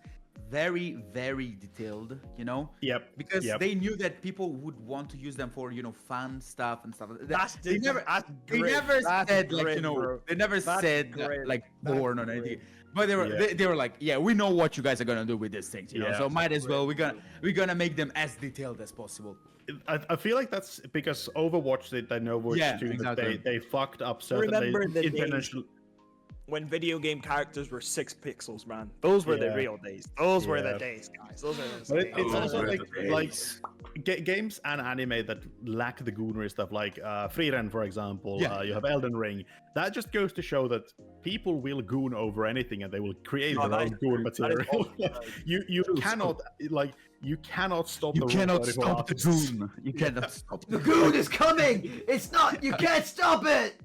very detailed, you know, Yep. because yep. they knew that people would want to use them for fun stuff and stuff. They That's they great. never That's said like great, bro. they never That's said great. like That's porn or great. anything. But they were Yeah. they were like, yeah, we know what you guys are gonna do with these things, you know. Yeah. So might as well we're gonna make them as detailed as possible. I feel like that's because Overwatch did that Overwatch Yeah, 2 that exactly. they fucked up certain Remember the days intentional. when video game characters were 6 pixels, man. Those were the Yeah. real days. Those were the Yeah. days, guys. Those are the But days. it's Oh, also right. like games and anime that lack the Goonery stuff, like Frieren, for example. Yeah. You have Elden Ring. That just goes to show that people will goon over anything, and they will create Oh, their that own is goon true. That is material. also true. you cannot like you cannot stop You the cannot 24 stop the artists. goon. You cannot stop The goon is coming! It's not! You can't stop it!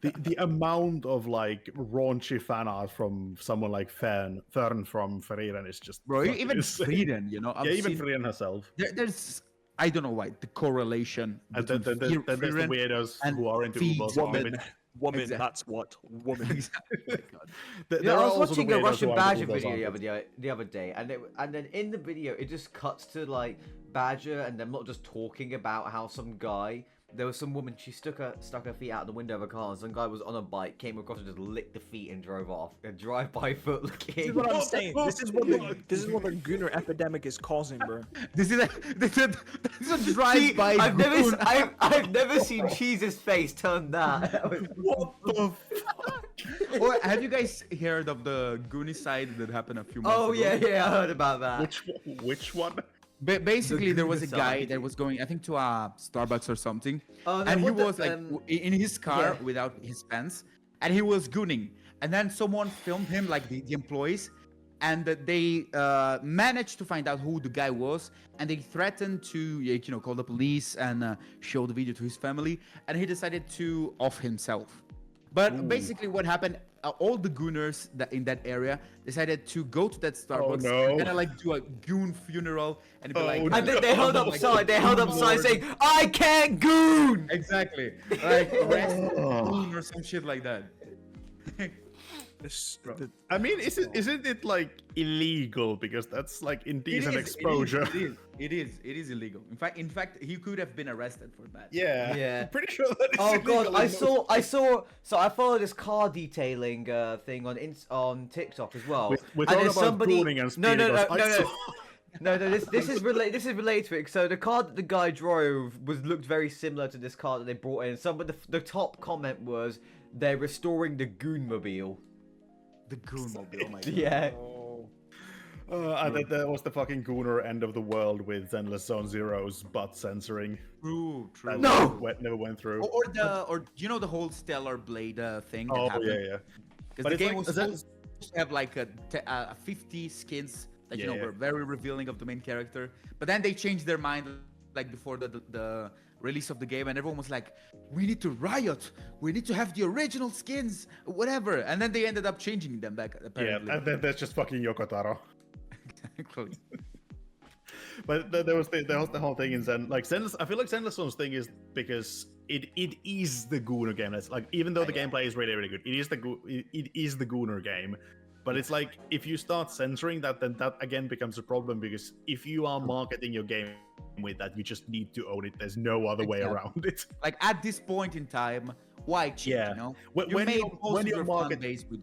The amount of like raunchy fan art from someone like Fern from Frieren is just Bro, fucking even insane. Sweden, you know. I've Yeah, even seen- Frieren herself. there's I don't know why the correlation And between then there's the Frieren weirdos and who are into feet. Uber's Woman, woman, Exactly. that's what. Woman. Exactly. Oh my God. There I are was also the watching a weirdos who Russian are Badger into Ubers, video aren't the other day, and then in the video it just cuts to like Badger and them not just talking about how some guy. There was some woman, she stuck her feet out the window of a car, and some guy was on a bike, came across and just licked the feet and drove off. A drive-by foot This looking. is what I'm saying. This is what the Gooner epidemic is causing, bro. This is a drive-by. I've never seen Cheese's face turn that. What the fuck? Or have you guys heard of the Goonie side that happened a few months ago? Oh yeah, I heard about that. Which one? Basically, there was a Goonie guy side. that was going, I think, to a Starbucks or something, Oh, no, and he what the- was like in his car yeah. without his pants, and he was gooning. And then someone filmed him, like the employees, and they managed to find out who the guy was, and they threatened to, call the police and show the video to his family, and he decided to off himself. But basically, what happened? All the gooners in that area decided to go to that Starbucks no. and like do a goon funeral and be Oh, like, no. And then they held up sign. They held up signs saying, "I can't goon." exactly, like rest goon or some shit like that. I mean, isn't it like illegal because that's like indecent exposure? It is illegal. In fact, he could have been arrested for that. Yeah. Yeah. I'm pretty sure that is Oh god, illegal. I saw. So I follow this car detailing thing on TikTok as well. We're And talking there's about gooning and no, no, speeding, no, guys. no, I no. saw- No, no, this is related. This is related to it. So the car that the guy drove looked very similar to this car that they brought in. Some of the top comment was they're restoring the Goonmobile. The goon mobile. Oh my god. Yeah. And then there was the fucking Gooner end of the world with Zenless Zone Zero's butt censoring. True. That No! never went through. Or you know the whole Stellar Blade thing that Oh happened? yeah. Because But the it's game like- was is that- supposed to have like 50 skins that Yeah. were very revealing of the main character, but then they changed their mind like before the release of the game, and everyone was like, "We need to riot. We need to have the original skins, whatever." And then they ended up changing them back. Apparently. Yeah, and then there's just fucking Yokotaro. Exactly. But there was the whole thing in Zen. Like Zenless, I feel like Zenless Zone's thing is because it is the Gooner game. It's like even though the gameplay is really good, it is the Gooner game. But it's like if you start censoring that, then that again becomes a problem because if you are marketing your game with that, you just need to own it. There's no other way Exactly. around it. Like at this point in time, why change? Yeah. You know, When you made you're- most when of you're your fan market- base with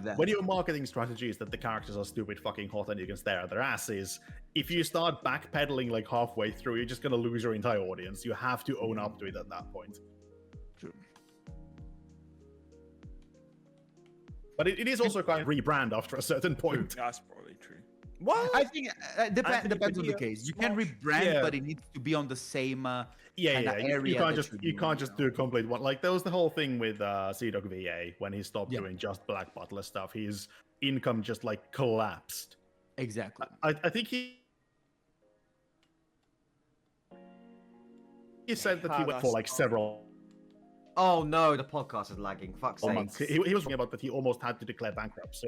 that. When your marketing strategy is that the characters are stupid fucking hot and you can stare at their asses, if you start backpedaling like halfway through, you're just gonna lose your entire audience. You have to own up to it at that point. True. But it is also kind of rebrand after a certain point. That's probably true. What? I think Anthony depends on the Padilla, case. You can Smash. rebrand, Yeah. but it needs to be on the same Yeah, kinda you area can't that just you're you doing, can't just do a complete one. Like there was the whole thing with CDog VA when he stopped Yeah. doing just Black Butler stuff. His income just like collapsed. Exactly. I think he said that he went for like several Oh no, the podcast is lagging. Fuck's months. sake. He was talking about that he almost had to declare bankruptcy.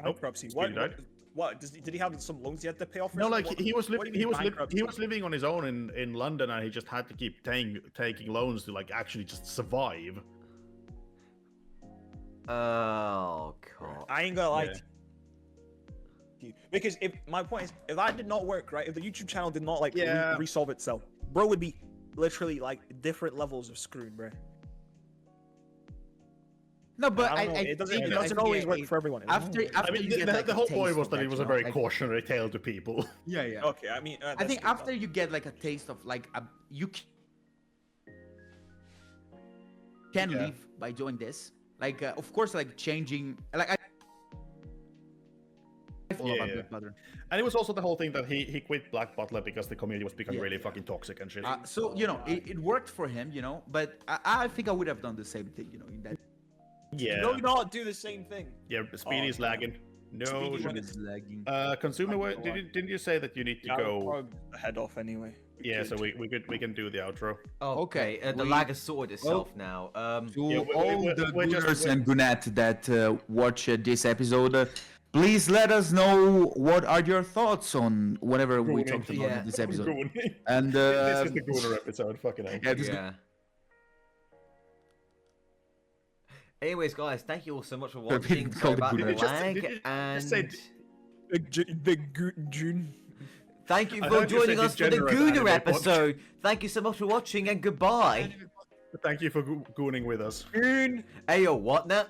Bankruptcy. Speedy died. What? Did he have some loans he had to pay off? Or No, something? like What- he was what do living you mean bankruptcy? he was living on his own in London and he just had to keep taking loans to like actually just survive. Oh god. I ain't gonna lie Yeah. to you. Because if my point is, if that did not work, right? If the YouTube channel did not like Yeah. resolve itself, bro would be literally like different levels of screwed, bro. No, but I don't know. It doesn't always work for everyone. It doesn't After always. I after mean, you get like, the a whole taste point was of that it was you a know, very like- cautionary tale to people. Yeah, yeah. Okay, I mean, I that's think good, after you get like a taste of like you can Yeah. live by doing this. Like, of course, like changing. Like I follow Yeah, about yeah. Black Butler. And it was also the whole thing that he quit Black Butler because the community was becoming Yeah. really fucking toxic and shit. So you know, it worked for him, you know. But I think I would have done the same thing, you know. In that Yeah. No, not do the same thing. Yeah, Speedy's Oh, lagging. No. Speedy shit. went- is lagging. Consumer, I know didn't you say that you need to Yeah, I'll go? probably head off anyway. Yeah, so we can do the outro. Okay, the we- lag has sorted itself now. To Yeah, all the we're just- Gooners and Goonette that watch this episode, please let us know what are your thoughts on whatever we talked about in this episode. Gooning. And This is the Gooner episode. Fucking hell. yeah, this Yeah. Anyways, guys, thank you all so much for watching. Did Sorry you about just- the did you lag, just and say- The June. thank you I for heard you joining say us for the degenerate Gooner anime episode. Thank you so much for watching, and goodbye. Thank you for gooning with us. June. Hey, yo, what now?